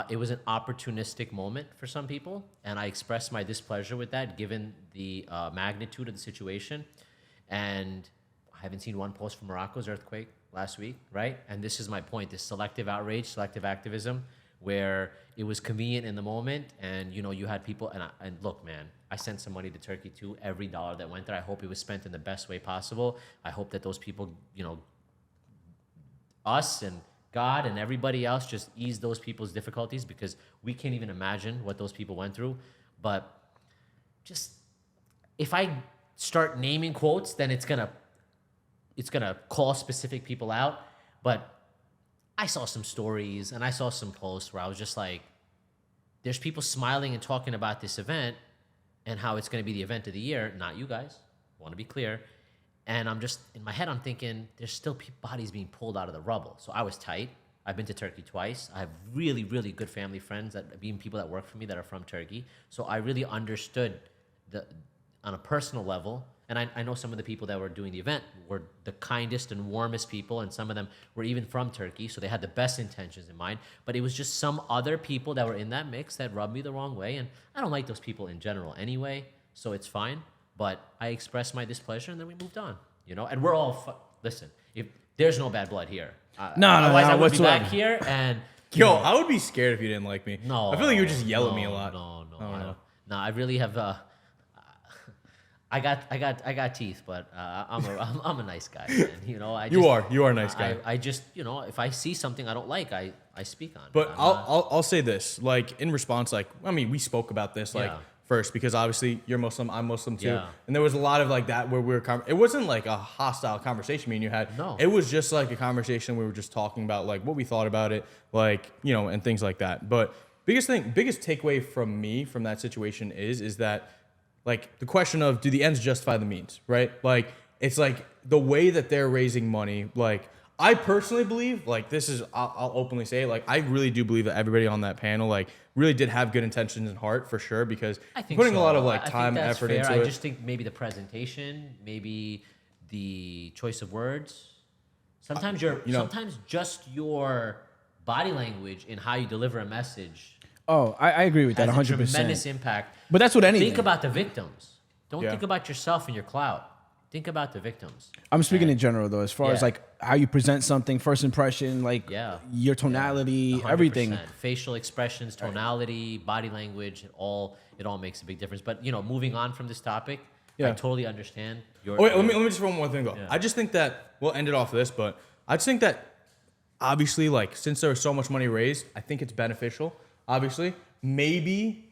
Speaker 3: it was an opportunistic moment for some people, and I expressed my displeasure with that given the magnitude of the situation. And I haven't seen one post from Morocco's earthquake last week, right? And this is my point, this selective outrage, selective activism, where it was convenient in the moment, and you had people, and look, man, I sent some money to Turkey too. Every dollar that went there, I hope it was spent in the best way possible. I hope that those people, us and God and everybody else just ease those people's difficulties because we can't even imagine what those people went through. But just, if I start naming quotes, then it's gonna call specific people out. But I saw some stories and I saw some posts where I was just like, there's people smiling and talking about this event and how it's going to be the event of the year, not you guys. I want to be clear. And I'm just, in my head, I'm thinking, there's still bodies being pulled out of the rubble. So I was tight. I've been to Turkey twice. I have really, really good family friends, being people that work for me that are from Turkey. So I really understood on a personal level. And I know some of the people that were doing the event were the kindest and warmest people, and some of them were even from Turkey, so they had the best intentions in mind. But it was just some other people that were in that mix that rubbed me the wrong way, and I don't like those people in general anyway, so it's fine. But I expressed my displeasure, and then we moved on, And we're all, listen, if there's no bad blood here. Otherwise I would be back here, and...
Speaker 1: Yo, I would be scared if you didn't like me.
Speaker 3: No.
Speaker 1: I feel like you would just yell at me a lot.
Speaker 3: No. I really have... I got teeth, but I'm a nice guy, man. You
Speaker 1: are a nice guy.
Speaker 3: I just if I see something I don't like, I speak on.
Speaker 1: But I'll say this, like in response, like we spoke about this first because obviously you're Muslim, I'm Muslim too, and there was a lot of like that where we were. It wasn't like a hostile conversation me and you had.
Speaker 3: No,
Speaker 1: it was just like a conversation. We were just talking about like what we thought about it, like and things like that. But biggest takeaway from me from that situation is that. Like the question of do the ends justify the means, right? Like it's like the way that they're raising money. Like I personally believe, like this is, I'll openly say, like I really do believe that everybody on that panel, like really did have good intentions in heart for sure, because putting a lot of like time, effort into it.
Speaker 3: I just think maybe the presentation, maybe the choice of words. Sometimes sometimes just your body language in how you deliver a message.
Speaker 2: Oh, I agree with that 100%.
Speaker 3: Has a tremendous impact.
Speaker 2: But that's what anything.
Speaker 3: Think about the victims. Don't think about yourself and your clout. Think about the victims.
Speaker 2: I'm speaking in general, though, as far as like how you present something, first impression, like your tonality, everything.
Speaker 3: Facial expressions, tonality, body language, it all makes a big difference. But, moving on from this topic, I totally understand your...
Speaker 1: Wait, let me just throw one more thing, though. Yeah. I just think that, we'll end it off this, but I just think that, obviously, like, since there was so much money raised, I think it's beneficial. Obviously, maybe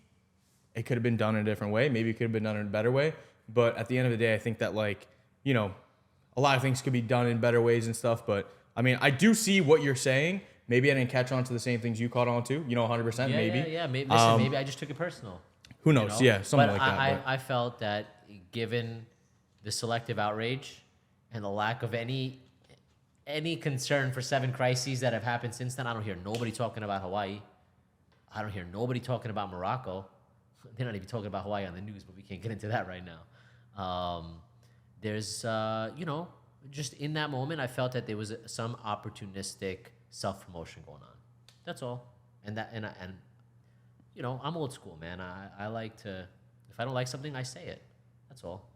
Speaker 1: it could have been done in a different way. Maybe it could have been done in a better way. But at the end of the day, I think that like, a lot of things could be done in better ways and stuff. But I mean, I do see what you're saying. Maybe I didn't catch on to the same things you caught on to, 100%, maybe.
Speaker 3: Yeah. Maybe I just took it personal.
Speaker 1: Who knows? Yeah, something like that.
Speaker 3: I felt that given the selective outrage and the lack of any concern for 7 crises that have happened since then, I don't hear nobody talking about Hawaii. I don't hear nobody talking about Morocco. They're not even talking about Hawaii on the news, but we can't get into that right now. There's, just in that moment, I felt that there was some opportunistic self-promotion going on. That's all. And I'm old school, man. I like to, if I don't like something, I say it. That's all.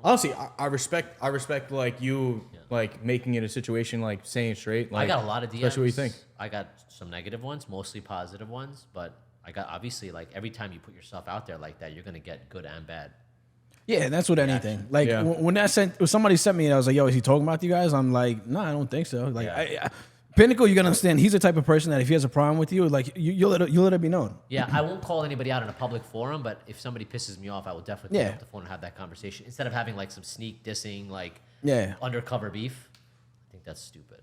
Speaker 1: Honestly, I respect like you like making it a situation, like saying it straight. Like,
Speaker 3: I got a lot of DMs.
Speaker 1: That's what you think.
Speaker 3: I got some negative ones, mostly positive ones, but I got obviously like every time you put yourself out there like that, you're gonna get good and bad.
Speaker 2: Yeah, that's with anything. Like
Speaker 1: Yeah.
Speaker 2: when somebody sent me, and I was like, "Yo, is he talking about you guys?" I'm like, "No, I don't think so." Like, Pinnacle, you gotta understand, he's the type of person that if he has a problem with you, like you'll let it be known.
Speaker 3: Yeah, I won't call anybody out in a public forum, but if somebody pisses me off, I will definitely pick
Speaker 2: Yeah.
Speaker 3: up the phone and have that conversation instead of having like some sneak dissing, like
Speaker 2: Yeah.
Speaker 3: undercover beef. I think that's stupid.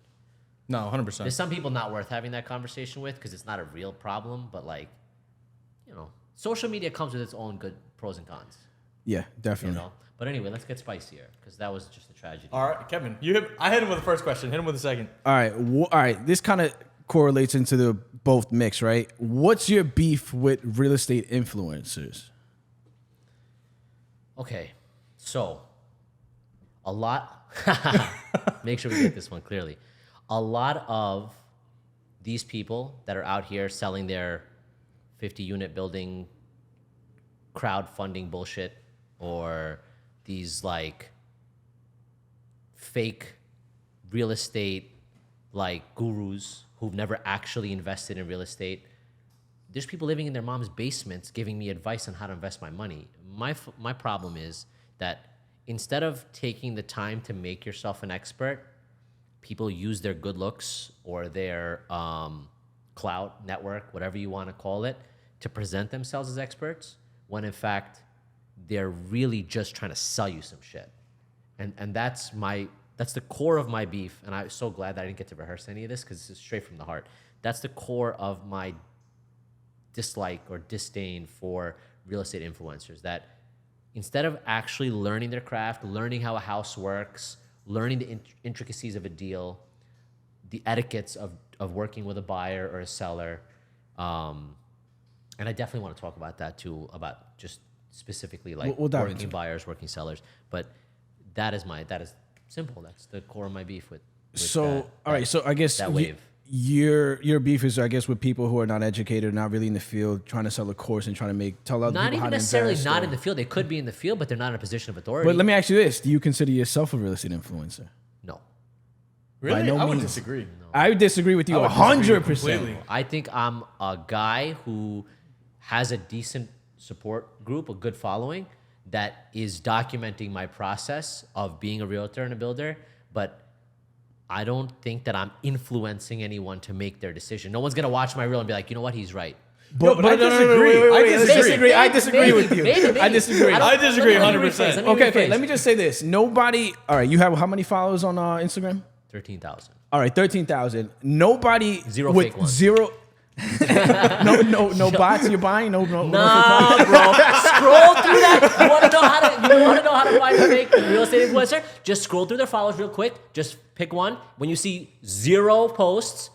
Speaker 1: No, 100%.
Speaker 3: There's some people not worth having that conversation with because it's not a real problem, but like, social media comes with its own good pros and cons,
Speaker 2: Yeah, definitely.
Speaker 3: But anyway, let's get spicier because that was just a tragedy.
Speaker 1: All right, Kevin, I hit him with the first question. Hit him with the second.
Speaker 2: All right, all right. This kind of correlates into the both mix, right? What's your beef with real estate influencers?
Speaker 3: Okay, so a lot. Make sure we get this one clearly. A lot of these people that are out here selling their 50-unit building crowdfunding bullshit or these like fake real estate like gurus who've never actually invested in real estate. There's people living in their mom's basements giving me advice on how to invest my money. My problem is that instead of taking the time to make yourself an expert, people use their good looks or their clout network, whatever you want to call it, to present themselves as experts, when in fact they're really just trying to sell you some shit. And that's the core of my beef. And I'm so glad that I didn't get to rehearse any of this because this is straight from the heart. That's the core of my dislike or disdain for real estate influencers, that instead of actually learning their craft, learning how a house works, learning the intricacies of a deal, the etiquettes of working with a buyer or a seller, and I definitely want to talk about that too, about just specifically like
Speaker 2: We'll dive
Speaker 3: working
Speaker 2: into it.
Speaker 3: buyers, working sellers. But that is simple. That's the core of my beef with
Speaker 2: So,
Speaker 3: that,
Speaker 2: all right. So I guess
Speaker 3: that wave.
Speaker 2: Your beef is, I guess, with people who are not educated, not really in the field, trying to sell a course and trying to tell other
Speaker 3: Not
Speaker 2: people how
Speaker 3: even
Speaker 2: to
Speaker 3: necessarily
Speaker 2: invest.
Speaker 3: not
Speaker 2: or-
Speaker 3: in the field. They could be in the field, but they're not in a position of authority.
Speaker 2: But let me ask you this: do you consider yourself a real estate influencer?
Speaker 3: No.
Speaker 1: Really?
Speaker 2: no
Speaker 1: I would
Speaker 2: means.
Speaker 1: disagree.
Speaker 2: I disagree with you
Speaker 1: I would disagree
Speaker 2: 100%.
Speaker 1: completely.
Speaker 3: I think I'm a guy who has a decent support group, a good following, that is documenting my process of being a realtor and a builder, but I don't think that I'm influencing anyone to make their decision. No one's gonna watch my reel and be like, you know what, he's right.
Speaker 1: But I disagree.
Speaker 2: I disagree with you.
Speaker 3: Maybe.
Speaker 2: I disagree.
Speaker 1: I disagree
Speaker 3: Let me
Speaker 1: 100%.
Speaker 3: rephrase, let me
Speaker 2: Okay,
Speaker 3: rephrase.
Speaker 2: let me just say this. Nobody, all right, you have how many followers on Instagram?
Speaker 3: 13,000.
Speaker 2: All right, 13,000. Nobody
Speaker 3: Zero
Speaker 2: with
Speaker 3: fake ones.
Speaker 2: zero. no bots you're buying? No.
Speaker 3: Nah, bro. Scroll through that. You want to know how to find a fake real estate influencer? Just scroll through their followers real quick. Just pick one. When you see 0 posts,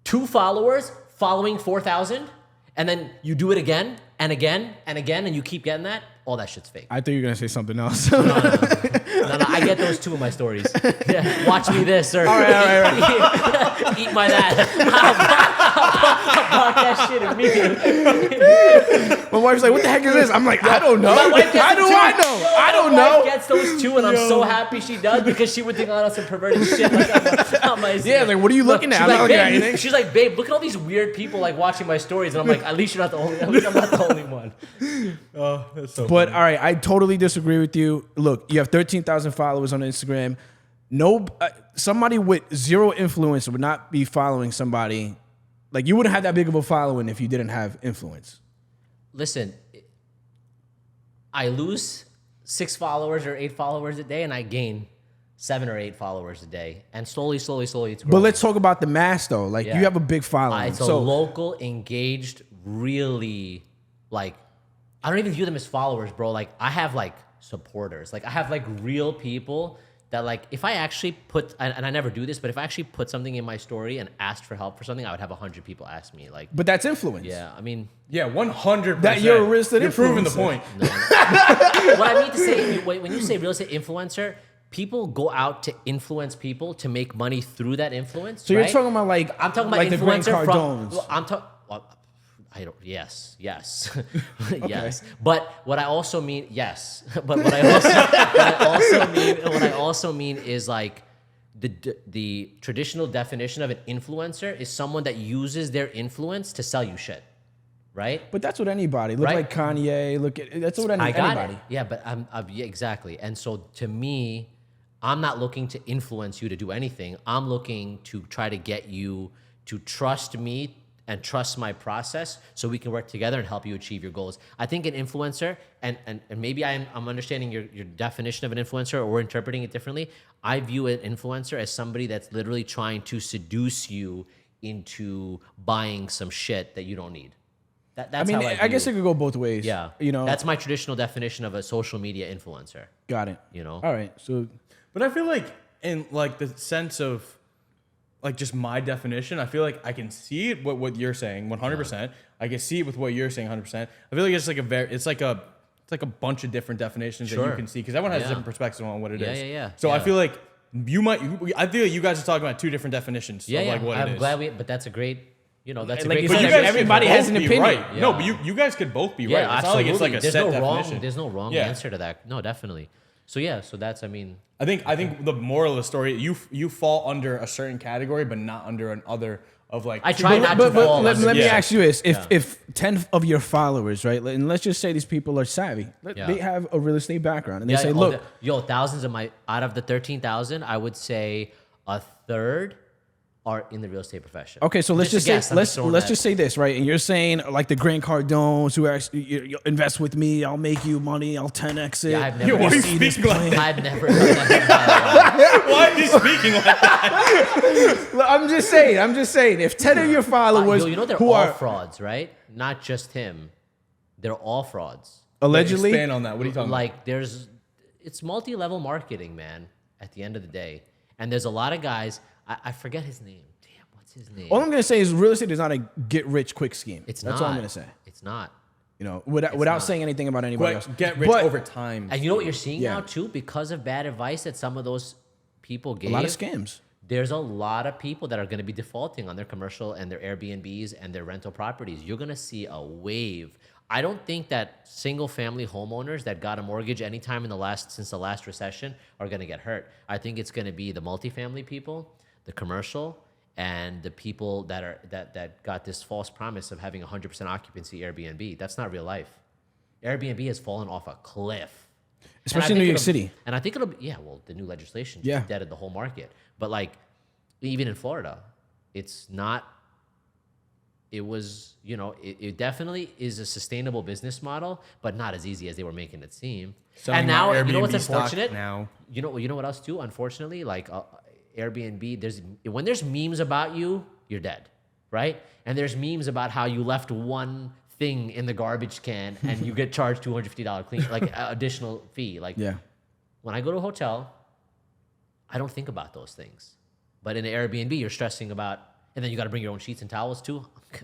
Speaker 3: 2 followers following 4,000, and then you do it again and again and again, and you keep getting that, all that shit's fake.
Speaker 2: I thought you were gonna say something else.
Speaker 3: No, I get those too in my stories. Yeah, watch me this, or
Speaker 2: All right.
Speaker 3: eat my that. I'll block that shit immediately.
Speaker 2: My wife's like, "What the heck is this?" I'm like, "I don't know.
Speaker 3: My wife gets
Speaker 2: How
Speaker 3: it
Speaker 2: do
Speaker 3: too.
Speaker 2: I know? I don't
Speaker 3: My wife
Speaker 2: know."
Speaker 3: gets those too, and I'm so happy she does because she would think on some perverted shit like on my
Speaker 2: Yeah, like, what are you looking at?
Speaker 3: She's
Speaker 2: I'm
Speaker 3: like,
Speaker 2: not looking at
Speaker 3: babe,
Speaker 2: anything.
Speaker 3: she's like, babe, look at all these weird people like watching my stories, and I'm like, at least you're not the only. At least I'm not the only one.
Speaker 1: Oh, that's so
Speaker 2: But all right, I totally disagree with you. Look, you have 13,000 followers on Instagram. No, somebody with 0 influence would not be following somebody. Like, you wouldn't have that big of a following if you didn't have influence.
Speaker 3: Listen, I lose 6 followers or 8 followers a day, and I gain 7 or 8 followers a day, and slowly, it's growing.
Speaker 2: But let's talk about the mass, though. Like,
Speaker 3: Yeah.
Speaker 2: you have a big following.
Speaker 3: It's a local, engaged, really, like, I don't even view them as followers, bro. Like, I have, like, supporters. Like, I have, like, real people that, like, if I actually put, and I never do this, but if I actually put something in my story and asked for help for something, I would have 100 people ask me. Like,
Speaker 2: but that's influence.
Speaker 3: yeah, I mean,
Speaker 1: Yeah, 100%.
Speaker 2: That you're a real estate
Speaker 1: You're proving the
Speaker 2: influencer.
Speaker 1: point.
Speaker 3: what I mean to say, when you say real estate influencer, people go out to influence people to make money through that influence.
Speaker 2: So you're
Speaker 3: right?
Speaker 2: talking about, like,
Speaker 3: I'm talking about
Speaker 2: like the Grant
Speaker 3: influencer
Speaker 2: Cardones.
Speaker 3: from. I'm talking. I don't. Yes. Yes. But what I also mean, yes. But what I also mean is like the traditional definition of an influencer is someone that uses their influence to sell you shit. right?
Speaker 2: But that's what anybody. Look
Speaker 3: Right.
Speaker 2: like Kanye. That's what
Speaker 3: I got
Speaker 2: anybody.
Speaker 3: it. Yeah, but yeah, exactly. And so to me, I'm not looking to influence you to do anything. I'm looking to try to get you to trust me and trust my process so we can work together and help you achieve your goals. I think an influencer, and maybe I'm understanding your definition of an influencer, or we're interpreting it differently. I view an influencer as somebody that's literally trying to seduce you into buying some shit that you don't need. That's
Speaker 2: I mean,
Speaker 3: how
Speaker 2: I guess
Speaker 3: view
Speaker 2: it could go both ways.
Speaker 3: yeah. That's my traditional definition of a social media influencer.
Speaker 2: Got it.
Speaker 3: You know?
Speaker 2: All right. So
Speaker 1: But I feel like in like the sense of like just my definition, I feel like I can see it what you're saying 100%. I can see it with what you're saying 100%. I feel like it's like a bunch of different definitions that you
Speaker 3: Sure.
Speaker 1: can see because everyone has
Speaker 3: Yeah.
Speaker 1: different perspectives on what it is.
Speaker 3: Yeah.
Speaker 1: So I
Speaker 3: Yeah.
Speaker 1: feel like I feel like you guys are talking about two different definitions of like what it
Speaker 3: I'm
Speaker 1: is.
Speaker 3: glad but that's a great, that's a
Speaker 2: Like
Speaker 3: great
Speaker 2: you
Speaker 1: But
Speaker 2: said,
Speaker 1: you
Speaker 3: definition.
Speaker 1: guys
Speaker 2: everybody
Speaker 1: could
Speaker 2: has
Speaker 1: both
Speaker 2: an
Speaker 1: be
Speaker 2: opinion.
Speaker 1: Right. No,
Speaker 3: Yeah.
Speaker 1: but you guys could both be
Speaker 3: Yeah,
Speaker 1: right. It's
Speaker 3: absolutely.
Speaker 1: not like it's like a
Speaker 3: there's
Speaker 1: set
Speaker 3: no
Speaker 1: definition.
Speaker 3: wrong. There's no wrong
Speaker 1: Yeah.
Speaker 3: answer to that. No, definitely. So yeah, so that's
Speaker 1: I think the moral of the story, you fall under a certain category, but not under another of like.
Speaker 3: I try not to fall.
Speaker 2: let me
Speaker 1: Yeah.
Speaker 2: ask you this: if 10 of your followers, right, and let's just say these people are savvy,
Speaker 3: Yeah.
Speaker 2: they have a real estate background, and they say,
Speaker 3: oh,
Speaker 2: look,
Speaker 3: thousands of out of the 13,000, I would say a third are in the real estate profession.
Speaker 2: okay, so let's just
Speaker 3: a guess,
Speaker 2: say
Speaker 3: I'm
Speaker 2: let's
Speaker 3: throwing
Speaker 2: let's
Speaker 3: that-
Speaker 2: just say this, right? And you're saying like the Grant Cardones who actually you invest with me, I'll make you money, I'll 10x it.
Speaker 3: Yeah, I've never
Speaker 1: Yo, why are you
Speaker 2: see this
Speaker 1: speaking like
Speaker 2: plan.
Speaker 3: I've never done that.
Speaker 1: Why are you speaking like that?
Speaker 2: Look, I'm just saying, if 10 of your followers
Speaker 3: They're
Speaker 2: who
Speaker 3: all
Speaker 2: are
Speaker 3: frauds, right? Not just him. They're all frauds.
Speaker 2: allegedly,
Speaker 1: Expand on that. What are you talking about?
Speaker 3: Like it's multi-level marketing, man, at the end of the day. And there's a lot of guys, I forget his name. Damn, what's his name?
Speaker 2: all I'm gonna say is real estate is not a get rich quick scheme.
Speaker 3: It's
Speaker 2: That's
Speaker 3: not.
Speaker 2: all I'm gonna say.
Speaker 3: It's not.
Speaker 2: You know, without
Speaker 3: not.
Speaker 2: saying anything about anybody else.
Speaker 1: Get rich
Speaker 2: But
Speaker 1: over time.
Speaker 3: And you know what you're seeing
Speaker 2: Yeah.
Speaker 3: now too? Because of bad advice that some of those people gave.
Speaker 2: a lot of scams.
Speaker 3: There's a lot of people that are going to be defaulting on their commercial and their Airbnbs and their rental properties. You're going to see a wave. I don't think that single family homeowners that got a mortgage anytime since the last recession are going to get hurt. I think it's going to be the multifamily people, the commercial, and the people that got this false promise of having 100% occupancy Airbnb. That's not real life. Airbnb has fallen off a cliff.
Speaker 2: Especially in New York City.
Speaker 3: And I think it'll be, the new legislation just
Speaker 2: Yeah.
Speaker 3: deaded the whole market. But like, even in Florida, it's not, it was, it definitely is a sustainable business model, but not as easy as they were making it seem.
Speaker 1: Selling
Speaker 3: And now,
Speaker 1: my
Speaker 3: you know what's
Speaker 1: Airbnb stock
Speaker 3: unfortunate?
Speaker 1: now.
Speaker 3: You know what else too? Unfortunately, like Airbnb, when there's memes about you, you're dead, right? And there's memes about how you left one thing in the garbage can and you get charged $250 clean, like additional fee. Like
Speaker 2: Yeah.
Speaker 3: when I go to a hotel, I don't think about those things. But in an Airbnb, you're stressing about, and then you got to bring your own sheets and towels too. I'm good.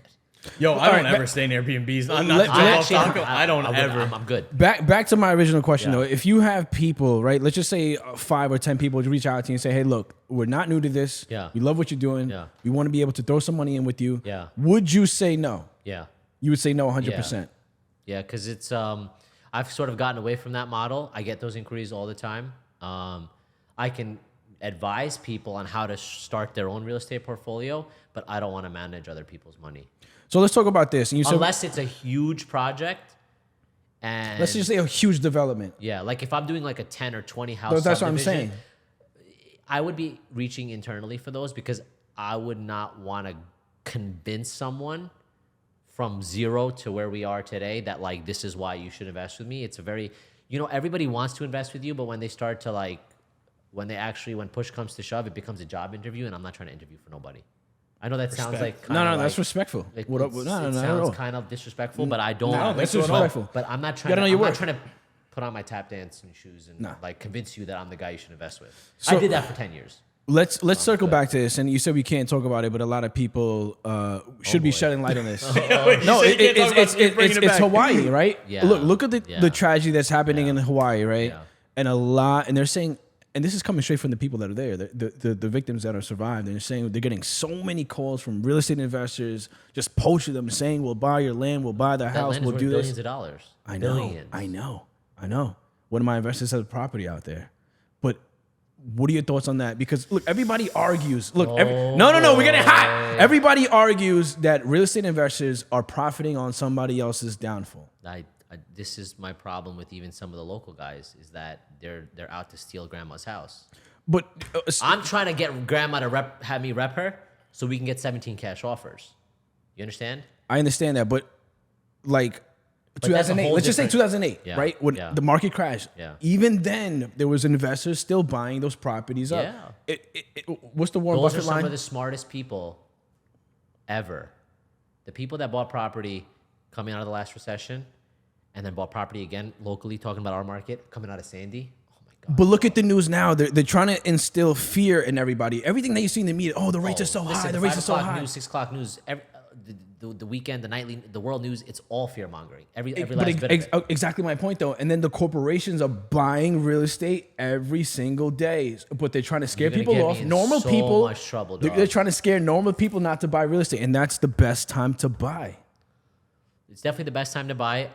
Speaker 1: Yo, I don't
Speaker 2: right,
Speaker 1: ever stay in Airbnbs. I'm
Speaker 2: Let-
Speaker 1: not I don't
Speaker 3: I'm
Speaker 1: ever.
Speaker 3: I'm good.
Speaker 2: Back to my original question
Speaker 3: Yeah.
Speaker 2: though. If you have people, right? Let's just say 5 or 10 people reach out to you and say, "Hey, look, we're not new to this.
Speaker 3: Yeah.
Speaker 2: We love what you're doing.
Speaker 3: Yeah.
Speaker 2: We want to be able to throw some money in with you."
Speaker 3: Yeah.
Speaker 2: Would you say no?
Speaker 3: Yeah.
Speaker 2: You would say no 100%.
Speaker 3: Yeah, because it's I've sort of gotten away from that model. I get those inquiries all the time. I can advise people on how to start their own real estate portfolio, but I don't want to manage other people's money
Speaker 2: So let's talk about this. And you said,
Speaker 3: unless it's a huge project. And
Speaker 2: let's just say a huge development.
Speaker 3: yeah, like if I'm doing like a 10 or 20 house
Speaker 2: That's what I'm
Speaker 3: subdivision,
Speaker 2: saying.
Speaker 3: I would be reaching internally for those because I would not want to convince someone from zero to where we are today that like this is why you should invest with me. It's a very, everybody wants to invest with you, but when they start to like, when push comes to shove, it becomes a job interview, and I'm not trying to interview for nobody. I know that sounds like
Speaker 2: No, that's respectful.
Speaker 3: it
Speaker 2: What up? No,
Speaker 3: it
Speaker 2: not at
Speaker 3: sounds
Speaker 2: all.
Speaker 3: kind of disrespectful, but I don't.
Speaker 2: No, that's
Speaker 1: so at all.
Speaker 2: respectful.
Speaker 3: But I'm not trying.
Speaker 2: gotta know
Speaker 3: I'm
Speaker 2: your
Speaker 3: not
Speaker 2: worth.
Speaker 3: trying to put on my tap dancing shoes and
Speaker 2: No.
Speaker 3: like convince you that I'm the guy you should invest with.
Speaker 2: So-
Speaker 3: I did that for 10 years.
Speaker 2: Let's circle back to this. And you said we can't talk about it, but a lot of people should be shedding light on this. No, it's Hawaii, right?
Speaker 3: Yeah.
Speaker 2: Look at
Speaker 3: Yeah.
Speaker 2: the tragedy that's happening in Hawaii, right?
Speaker 3: Yeah.
Speaker 2: And they're saying, and this is coming straight from the people that are there, the victims that are survived. And they're saying they're getting so many calls from real estate investors, just poaching them, saying, "We'll buy your land, we'll buy the
Speaker 3: That
Speaker 2: house,
Speaker 3: land is
Speaker 2: we'll
Speaker 3: worth
Speaker 2: do
Speaker 3: billions
Speaker 2: this."
Speaker 3: of dollars.
Speaker 2: I know,
Speaker 3: Billions.
Speaker 2: I know. One of my investors has a property out there, but What are your thoughts on that? Because look, everybody argues. Look, no, we're getting hot. Everybody argues that real estate investors are profiting on somebody else's downfall.
Speaker 3: This is my problem with even some of the local guys is that they're out to steal grandma's house.
Speaker 2: But
Speaker 3: I'm trying to get grandma to have me rep her so we can get 17 cash offers. You understand?
Speaker 2: I understand that, but like
Speaker 3: But that's a
Speaker 2: 2008,
Speaker 3: whole
Speaker 2: let's just say
Speaker 3: different-
Speaker 2: 2008,
Speaker 3: Yeah,
Speaker 2: right? When
Speaker 3: yeah.
Speaker 2: the market crashed.
Speaker 3: Yeah.
Speaker 2: Even then, there was investors still buying those properties up.
Speaker 3: Yeah.
Speaker 2: What's the Warren
Speaker 3: Those are
Speaker 2: Buffett
Speaker 3: some
Speaker 2: line?
Speaker 3: of the smartest people ever. The people that bought property coming out of the last recession and then bought property again locally, talking about our market, coming out of Sandy. Oh my God.
Speaker 2: But look at the news now. They're trying to instill fear in everybody. Everything that you see in the media, oh, the rates are so high. The rates are so
Speaker 3: 5 o'clock
Speaker 2: high.
Speaker 3: news, 6 o'clock news, the weekend, the nightly, the world news, it's all fear mongering. Every
Speaker 2: But
Speaker 3: last bit of it.
Speaker 2: exactly my point, though. And then the corporations are buying real estate every single day, but they're trying to scare
Speaker 3: You're gonna
Speaker 2: people
Speaker 3: get
Speaker 2: off.
Speaker 3: me in
Speaker 2: Normal
Speaker 3: so
Speaker 2: people,
Speaker 3: much trouble,
Speaker 2: they're
Speaker 3: dog.
Speaker 2: trying to scare normal people not to buy real estate, and that's the best time to buy.
Speaker 3: It's definitely the best time to buy.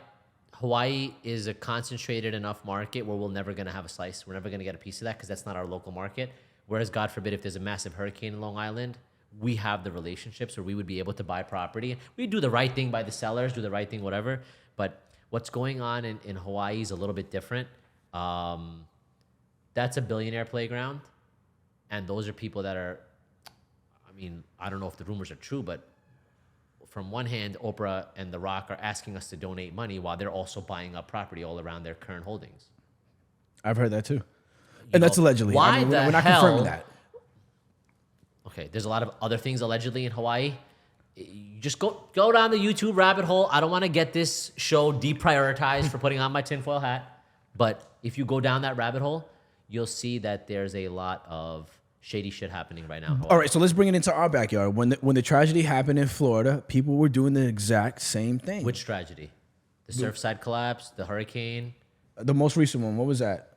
Speaker 3: Hawaii is a concentrated enough market where we're never going to have a slice. We're never going to get a piece of that because that's not our local market. Whereas, God forbid, if there's a massive hurricane in Long Island, we have the relationships where we would be able to buy property. We do the right thing by the sellers, do the right thing, whatever. But what's going on in Hawaii is a little bit different. That's a billionaire playground. And those are people that are, I mean, I don't know if the rumors are true, but from one hand, Oprah and The Rock are asking us to donate money while they're also buying up property all around their current holdings.
Speaker 2: I've heard that too. And that's
Speaker 3: know,
Speaker 2: allegedly.
Speaker 3: why
Speaker 2: we're
Speaker 3: the
Speaker 2: not
Speaker 3: hell-
Speaker 2: confirming that.
Speaker 3: Okay, there's a lot of other things allegedly in Hawaii. You just go down the YouTube rabbit hole. I don't want to get this show deprioritized for putting on my tinfoil hat. But if you go down that rabbit hole, you'll see that there's a lot of shady shit happening right now in Hawaii.
Speaker 2: All right, so let's bring it into our backyard. When the tragedy happened in Florida, people were doing the exact same thing.
Speaker 3: Which tragedy? The Surfside collapse, the hurricane,
Speaker 2: The most recent one, what was that?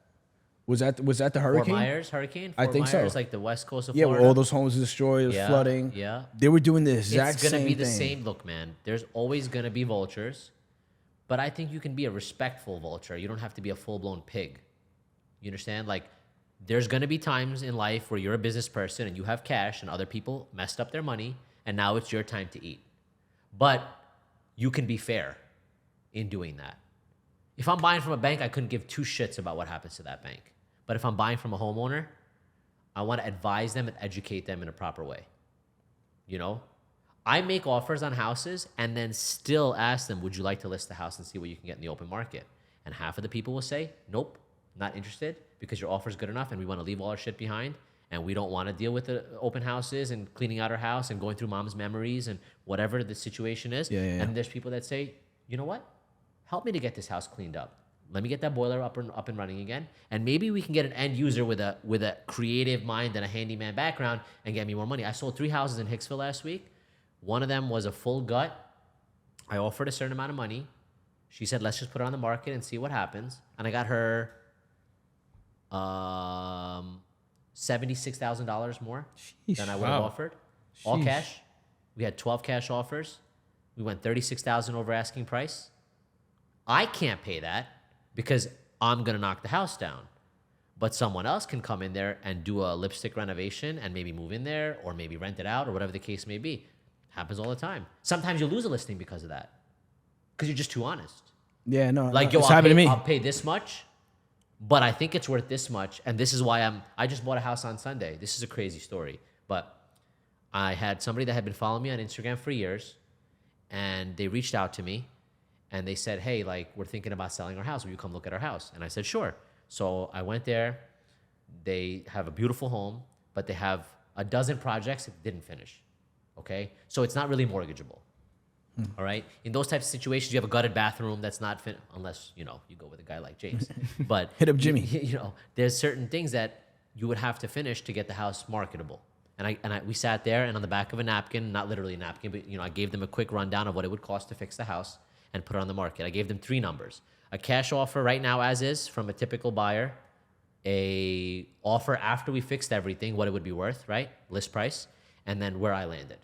Speaker 2: Was that the hurricane?
Speaker 3: Fort Myers hurricane?
Speaker 2: I
Speaker 3: Fort
Speaker 2: think so.
Speaker 3: Myers, like the west coast of
Speaker 2: Yeah,
Speaker 3: Florida.
Speaker 2: where all those homes were destroyed, it was
Speaker 3: Yeah,
Speaker 2: flooding.
Speaker 3: yeah.
Speaker 2: They were doing the exact
Speaker 3: It's
Speaker 2: same
Speaker 3: gonna be the
Speaker 2: thing.
Speaker 3: same. Look, man, there's always gonna be vultures, but I think you can be a respectful vulture. You don't have to be a full-blown pig. You understand? Like, there's gonna be times in life where you're a business person and you have cash and other people messed up their money, and now it's your time to eat. But you can be fair in doing that. If I'm buying from a bank, I couldn't give two shits about what happens to that bank. But if I'm buying from a homeowner, I want to advise them and educate them in a proper way. You know, I make offers on houses and then still ask them, would you like to list the house and see what you can get in the open market? And half of the people will say, nope, not interested because your offer is good enough and we want to leave all our shit behind and we don't want to deal with the open houses and cleaning out our house and going through mom's memories and whatever the situation is.
Speaker 2: Yeah.
Speaker 3: And there's people that say, you know what? Help me to get this house cleaned up. Let me get that boiler up and running again. And maybe we can get an end user with a creative mind and a handyman background and get me more money. I sold 3 houses in Hicksville last week. One of them was a full gut. I offered a certain amount of money. She said, let's just put it on the market and see what happens. And I got her $76,000 more than I would have
Speaker 1: Wow.
Speaker 3: offered. All
Speaker 2: Sheesh.
Speaker 3: cash. We had 12 cash offers. We went $36,000 over asking price. I can't pay that because I'm going to knock the house down. But someone else can come in there and do a lipstick renovation and maybe move in there or maybe rent it out or whatever the case may be. Happens all the time. Sometimes you lose a listing because of that. Because you're just too honest.
Speaker 2: Yeah, no,
Speaker 3: Like, yo,
Speaker 2: it's happened to me.
Speaker 3: I'll pay this much, but I think it's worth this much. And this is why I just bought a house on Sunday. This is a crazy story. But I had somebody that had been following me on Instagram for years, and they reached out to me, and they said, hey, like, we're thinking about selling our house. Will you come look at our house? And I said, sure. So I went there. They have a beautiful home, but they have a dozen projects that didn't finish. Okay? So it's not really mortgageable. All right? In those types of situations, you have a gutted bathroom that's not unless, you know, you go with a guy like James. But
Speaker 2: Hit up Jimmy.
Speaker 3: You know, there's certain things that you would have to finish to get the house marketable. And we sat there, and on the back of a napkin, not literally a napkin, but, you know, I gave them a quick rundown of what it would cost to fix the house and put it on the market. I gave them 3 numbers. A cash offer right now as is from a typical buyer, a offer after we fixed everything, what it would be worth, right? List price, and then where I landed,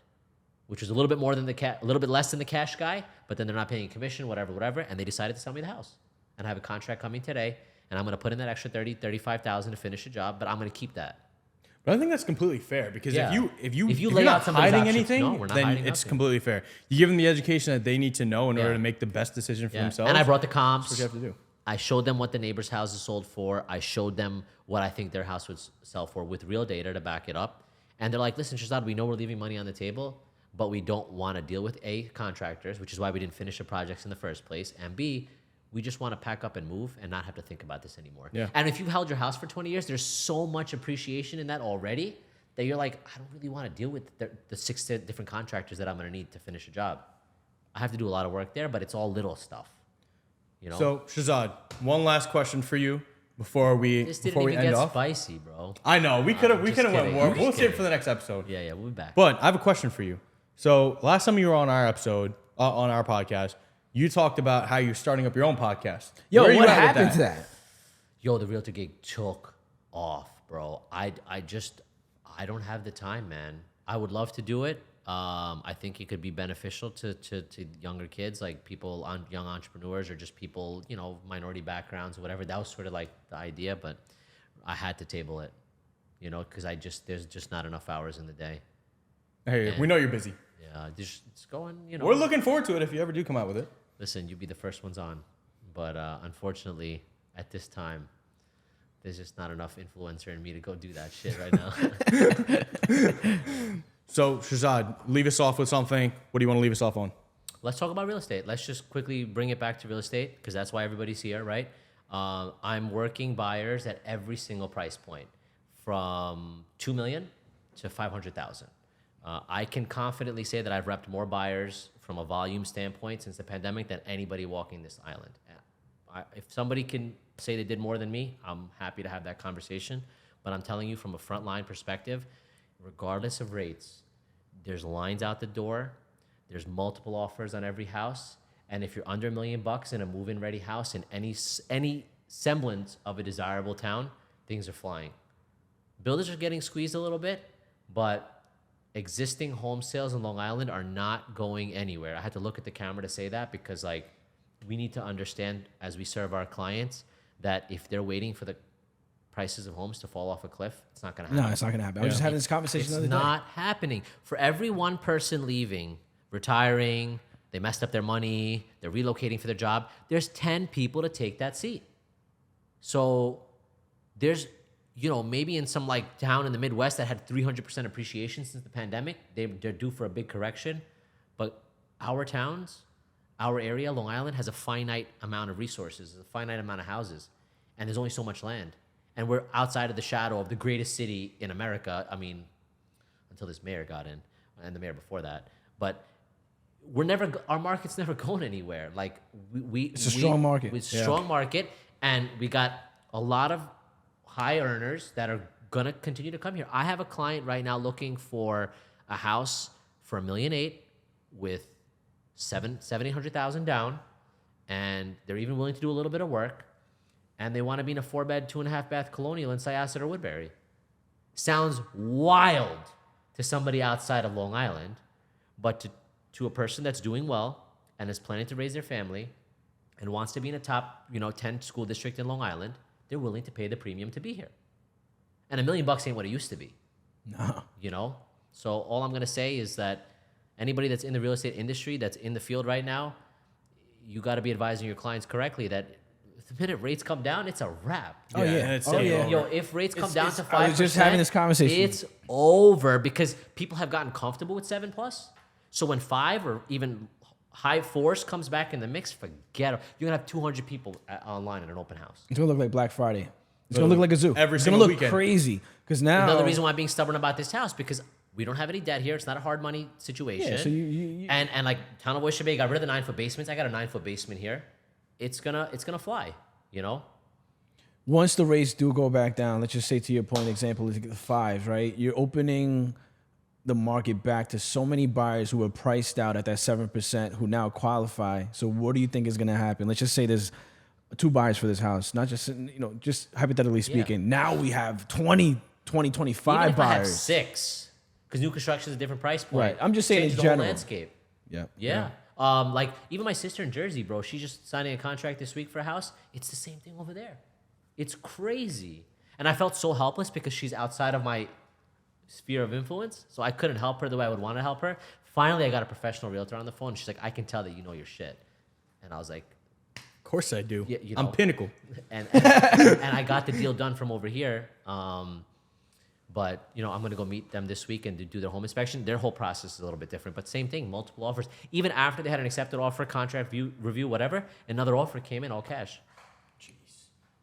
Speaker 3: which was a little bit more than a little bit less than the cash guy, but then they're not paying a commission, whatever, and they decided to sell me the house. And I have a contract coming today, and I'm going to put in that extra 30, 35,000 to finish the job, but I'm going to keep that.
Speaker 1: But I think that's completely fair because
Speaker 3: Yeah.
Speaker 1: if you're
Speaker 3: lay
Speaker 1: not
Speaker 3: out somebody's
Speaker 1: hiding
Speaker 3: options,
Speaker 1: anything,
Speaker 3: no, we're not
Speaker 1: then
Speaker 3: hiding
Speaker 1: it's
Speaker 3: nothing.
Speaker 1: completely fair. You give them the education that they need to know in order
Speaker 3: Yeah.
Speaker 1: to make the best decision for
Speaker 3: Yeah.
Speaker 1: themselves.
Speaker 3: And I brought the comps.
Speaker 1: That's what you have to do.
Speaker 3: I showed them what the neighbors' houses sold for. I showed them what I think their house would sell for with real data to back it up. And they're like, listen, Shazad, we know we're leaving money on the table, but we don't want to deal with A, contractors, which is why we didn't finish the projects in the first place, and B, we just want to pack up and move and not have to think about this anymore.
Speaker 1: Yeah.
Speaker 3: And if you've held your house for 20 years, there's so much appreciation in that already that you're like, I don't really want to deal with the 6 different contractors that I'm going to need to finish a job. I have to do a lot of work there, but it's all little stuff. You know?
Speaker 1: So Shazad, one last question for you before we
Speaker 3: This didn't
Speaker 1: before we
Speaker 3: even
Speaker 1: end
Speaker 3: get
Speaker 1: off.
Speaker 3: spicy, bro.
Speaker 1: I know we could have
Speaker 3: just
Speaker 1: went
Speaker 3: kidding.
Speaker 1: more.
Speaker 3: I'm
Speaker 1: We'll
Speaker 3: just
Speaker 1: save it
Speaker 3: kidding.
Speaker 1: for the next episode.
Speaker 3: Yeah, we'll be back.
Speaker 1: But I have a question for you. So last time you were on our episode on our podcast, you talked about how you're starting up your own podcast.
Speaker 2: Yo,
Speaker 1: Where are you
Speaker 2: what
Speaker 1: at with
Speaker 2: happened to that?
Speaker 3: Yo, the realtor gig took off, bro. I don't have the time, man. I would love to do it. I think it could be beneficial to younger kids, like people on young entrepreneurs or just people, you know, minority backgrounds or whatever. That was sort of like the idea, but I had to table it, you know, because there's just not enough hours in the day.
Speaker 1: Hey, we know you're busy.
Speaker 3: Yeah, just going, you know.
Speaker 1: We're looking forward to it if you ever do come out with it.
Speaker 3: Listen, you'll be the first ones on, but unfortunately, at this time, there's just not enough influencer in me to go do that shit right now.
Speaker 1: So Shazad, leave us off with something. What do you want to leave us off on?
Speaker 3: Let's talk about real estate. Let's just quickly bring it back to real estate because that's why everybody's here, right? I'm working buyers at every single price point, from $2 million to $500,000. I can confidently say that I've repped more buyers from a volume standpoint since the pandemic than anybody walking this island. If somebody can say they did more than me, I'm happy to have that conversation. But I'm telling you from a frontline perspective, regardless of rates, there's lines out the door. There's multiple offers on every house. And if you're under $1 million in a move-in ready house in any semblance of a desirable town, things are flying. Builders are getting squeezed a little bit, but existing home sales in Long Island are not going anywhere. I had to look at the camera to say that because like we need to understand as we serve our clients that if they're waiting for the prices of homes to fall off a cliff, it's not going to happen.
Speaker 2: No, it's not gonna happen. I was just having this conversation
Speaker 3: It's
Speaker 2: the other day.
Speaker 3: not happening. For every one person leaving, retiring, they messed up their money, they're relocating for their job, there's 10 people to take that seat. So there's, you know, maybe in some like town in the Midwest that had 300% appreciation since the pandemic, they're due for a big correction. But our towns, our area, Long Island, has a finite amount of resources, a finite amount of houses, and there's only so much land. And we're outside of the shadow of the greatest city in America. I mean, until this mayor got in, and the mayor before that. But our market's never going anywhere. Like
Speaker 2: It's a strong market.
Speaker 3: It's a strong market, and we got a lot of high earners that are gonna continue to come here. I have a client right now looking for a house for $1.8 million with $700,000 down, and they're even willing to do a little bit of work, and they want to be in a 4-bed, 2.5-bath colonial in Syosset or Woodbury. Sounds wild to somebody outside of Long Island, but to a person that's doing well and is planning to raise their family and wants to be in a top, 10 school district in Long Island, they're willing to pay the premium to be here. And $1 million ain't what it used to be. No. So all I'm going to say is that anybody that's in the real estate industry, that's in the field right now, you got to be advising your clients correctly that the minute rates come down, it's a wrap.
Speaker 2: Oh yeah.
Speaker 1: it's
Speaker 2: Oh yeah.
Speaker 3: Yo, if rates come down to 5%,
Speaker 2: I was just having this conversation.
Speaker 3: It's over because people have gotten comfortable with 7+. So when 5 or even high 4s comes back in the mix, forget it. You're gonna have 200 people online at an open house.
Speaker 2: It's gonna look like Black Friday. It's gonna look like a zoo.
Speaker 1: Every
Speaker 2: it's gonna
Speaker 1: single
Speaker 2: look
Speaker 1: weekend.
Speaker 2: crazy because now
Speaker 3: Another reason why I'm being stubborn about this house because we don't have any debt here. It's not a hard money situation.
Speaker 2: Yeah, so you
Speaker 3: and like Town of Oyster Bay got rid of the 9-foot basements. I got a 9-foot basement here. It's gonna fly.
Speaker 2: Once the rates do go back down, let's just say to your point example is the 5s, right? You're opening the market back to so many buyers who were priced out at that 7% who now qualify. So what do you think is going to happen? Let's just say there's 2 buyers for this house, not just, just hypothetically speaking. Now we have 20, 25
Speaker 3: Even if I have
Speaker 2: buyers.
Speaker 3: 6, because new construction is a different price point.
Speaker 2: Right. I'm just saying
Speaker 3: Changes
Speaker 2: in
Speaker 3: the whole
Speaker 2: general.
Speaker 3: landscape.
Speaker 2: Yeah.
Speaker 3: Yeah. Like even my sister in Jersey, bro, she's just signing a contract this week for a house. It's the same thing over there. It's crazy. And I felt so helpless because she's outside of my sphere of influence. So I couldn't help her the way I would want to help her. Finally, I got a professional realtor on the phone. She's like, I can tell that you know your shit. And I was like,
Speaker 1: Of course I do.
Speaker 3: Yeah, you
Speaker 1: I'm
Speaker 3: know.
Speaker 1: Pinnacle.
Speaker 3: and I got the deal done from over here. But I'm gonna go meet them this week and do their home inspection. Their whole process is a little bit different, but same thing, multiple offers. Even after they had an accepted offer, contract review, whatever, another offer came in all cash.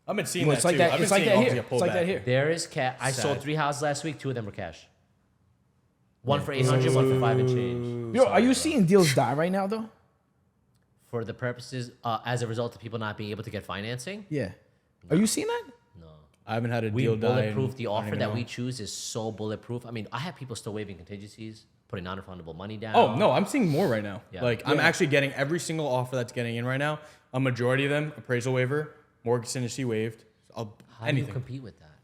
Speaker 1: I've been seeing
Speaker 2: Well,
Speaker 1: that
Speaker 2: it's like
Speaker 1: too.
Speaker 2: that.
Speaker 1: I've been
Speaker 2: It's like
Speaker 1: seeing
Speaker 2: that
Speaker 1: offers
Speaker 2: here.
Speaker 1: get pulled
Speaker 2: It's like that
Speaker 1: back.
Speaker 2: here.
Speaker 3: There is cash. I sold
Speaker 1: Sad.
Speaker 3: 3 houses last week. 2 of them were cash. One for 800, one for 5 and change.
Speaker 2: Yo, are you seeing deals die right now though?
Speaker 3: For the purposes, as a result of people not being able to get financing?
Speaker 2: Yeah. Are you seeing that?
Speaker 3: No.
Speaker 1: I haven't had a
Speaker 3: We
Speaker 1: deal die.
Speaker 3: bulletproof. The
Speaker 1: I don't
Speaker 3: offer
Speaker 1: even
Speaker 3: that
Speaker 1: know.
Speaker 3: we choose is so bulletproof. I mean, I have people still waiving contingencies, putting non-refundable money down.
Speaker 1: Oh no, I'm seeing more right now.
Speaker 3: Yeah.
Speaker 1: Like I'm actually getting every single offer that's getting in right now. A majority of them appraisal waiver, mortgage contingency waived.
Speaker 3: How do you
Speaker 1: Anything.
Speaker 3: compete with that?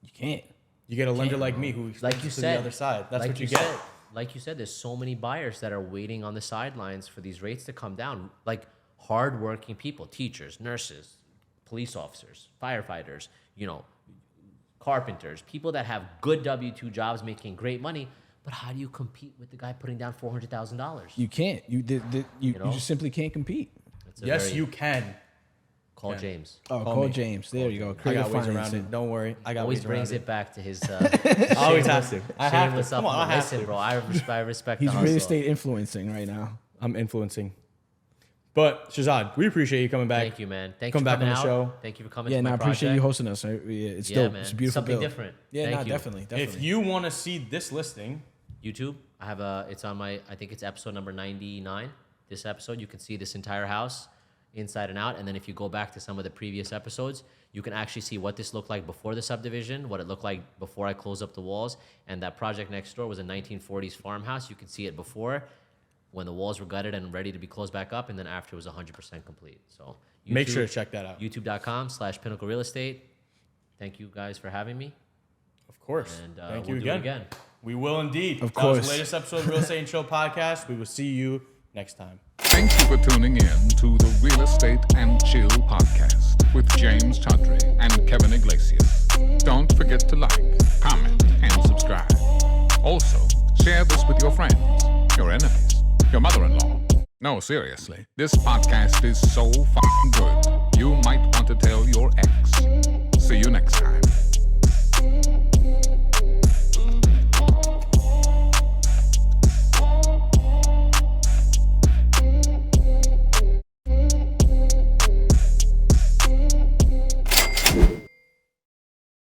Speaker 2: You can't.
Speaker 1: You get a lender like me who
Speaker 3: Like
Speaker 1: explains
Speaker 3: you
Speaker 1: to
Speaker 3: said,
Speaker 1: the other side. That's
Speaker 3: like
Speaker 1: what you get.
Speaker 3: said, like you said, there's so many buyers that are waiting on the sidelines for these rates to come down. Like hardworking people, teachers, nurses, police officers, firefighters, carpenters, people that have good W-2 jobs making great money. But how do you compete with the guy putting down $400,000?
Speaker 2: You can't. You just simply can't compete.
Speaker 3: It's a
Speaker 1: Yes,
Speaker 3: very-
Speaker 1: you can.
Speaker 3: Call James.
Speaker 2: Oh,
Speaker 1: Call
Speaker 2: call
Speaker 1: me.
Speaker 2: James. There you go.
Speaker 1: I
Speaker 2: Creative
Speaker 1: got ways around
Speaker 2: financing.
Speaker 1: it. Don't worry. I got
Speaker 3: Always
Speaker 1: ways
Speaker 3: brings
Speaker 1: around
Speaker 3: it back to his
Speaker 1: Always has to. I have to.
Speaker 3: shameless
Speaker 1: Come on, I
Speaker 3: supplement.
Speaker 1: have
Speaker 3: Listen,
Speaker 1: to.
Speaker 3: bro, I respect
Speaker 2: He's
Speaker 3: the
Speaker 2: real
Speaker 3: hustle.
Speaker 2: estate influencing right now.
Speaker 1: I'm influencing. But Shahzad, we appreciate you coming back.
Speaker 3: Thank you, man. Thanks
Speaker 1: Come
Speaker 3: for
Speaker 1: back
Speaker 3: coming
Speaker 1: on the
Speaker 3: out.
Speaker 1: show.
Speaker 3: Thank you for coming
Speaker 2: Yeah,
Speaker 3: to
Speaker 2: no,
Speaker 3: my
Speaker 2: I appreciate you
Speaker 3: project.
Speaker 2: hosting us. It's
Speaker 3: Yeah,
Speaker 2: dope.
Speaker 3: man.
Speaker 2: It's a beautiful
Speaker 3: Something
Speaker 2: build.
Speaker 3: different.
Speaker 2: Yeah,
Speaker 3: Thank
Speaker 2: no,
Speaker 3: you.
Speaker 2: definitely.
Speaker 1: If you want to see this listing,
Speaker 3: YouTube, I have it's on my, I think it's episode number 99. This episode, you can see this entire house inside and out. And then if you go back to some of the previous episodes, you can actually see what this looked like before the subdivision, what it looked like before I closed up the walls. And that project next door was a 1940s farmhouse. You can see it before when the walls were gutted and ready to be closed back up. And then after it was 100% complete. So
Speaker 1: make sure to check that out.
Speaker 3: YouTube.com/Pinnacle Real Estate. Thank you guys for having me.
Speaker 1: Of course.
Speaker 3: And
Speaker 1: Thank
Speaker 3: we'll
Speaker 1: you
Speaker 3: do it
Speaker 1: again.
Speaker 3: again.
Speaker 1: We will indeed.
Speaker 2: Of
Speaker 1: That was
Speaker 2: course.
Speaker 1: the latest episode of Real Estate and Chill podcast. We will see you next time.
Speaker 6: Thank you for tuning in to the Real Estate and Chill podcast with James Chaudhry and Kevin Iglesias. Don't forget to like, comment, and subscribe. Also, share this with your friends, your enemies, your mother-in-law. No, seriously, this podcast is so fucking good.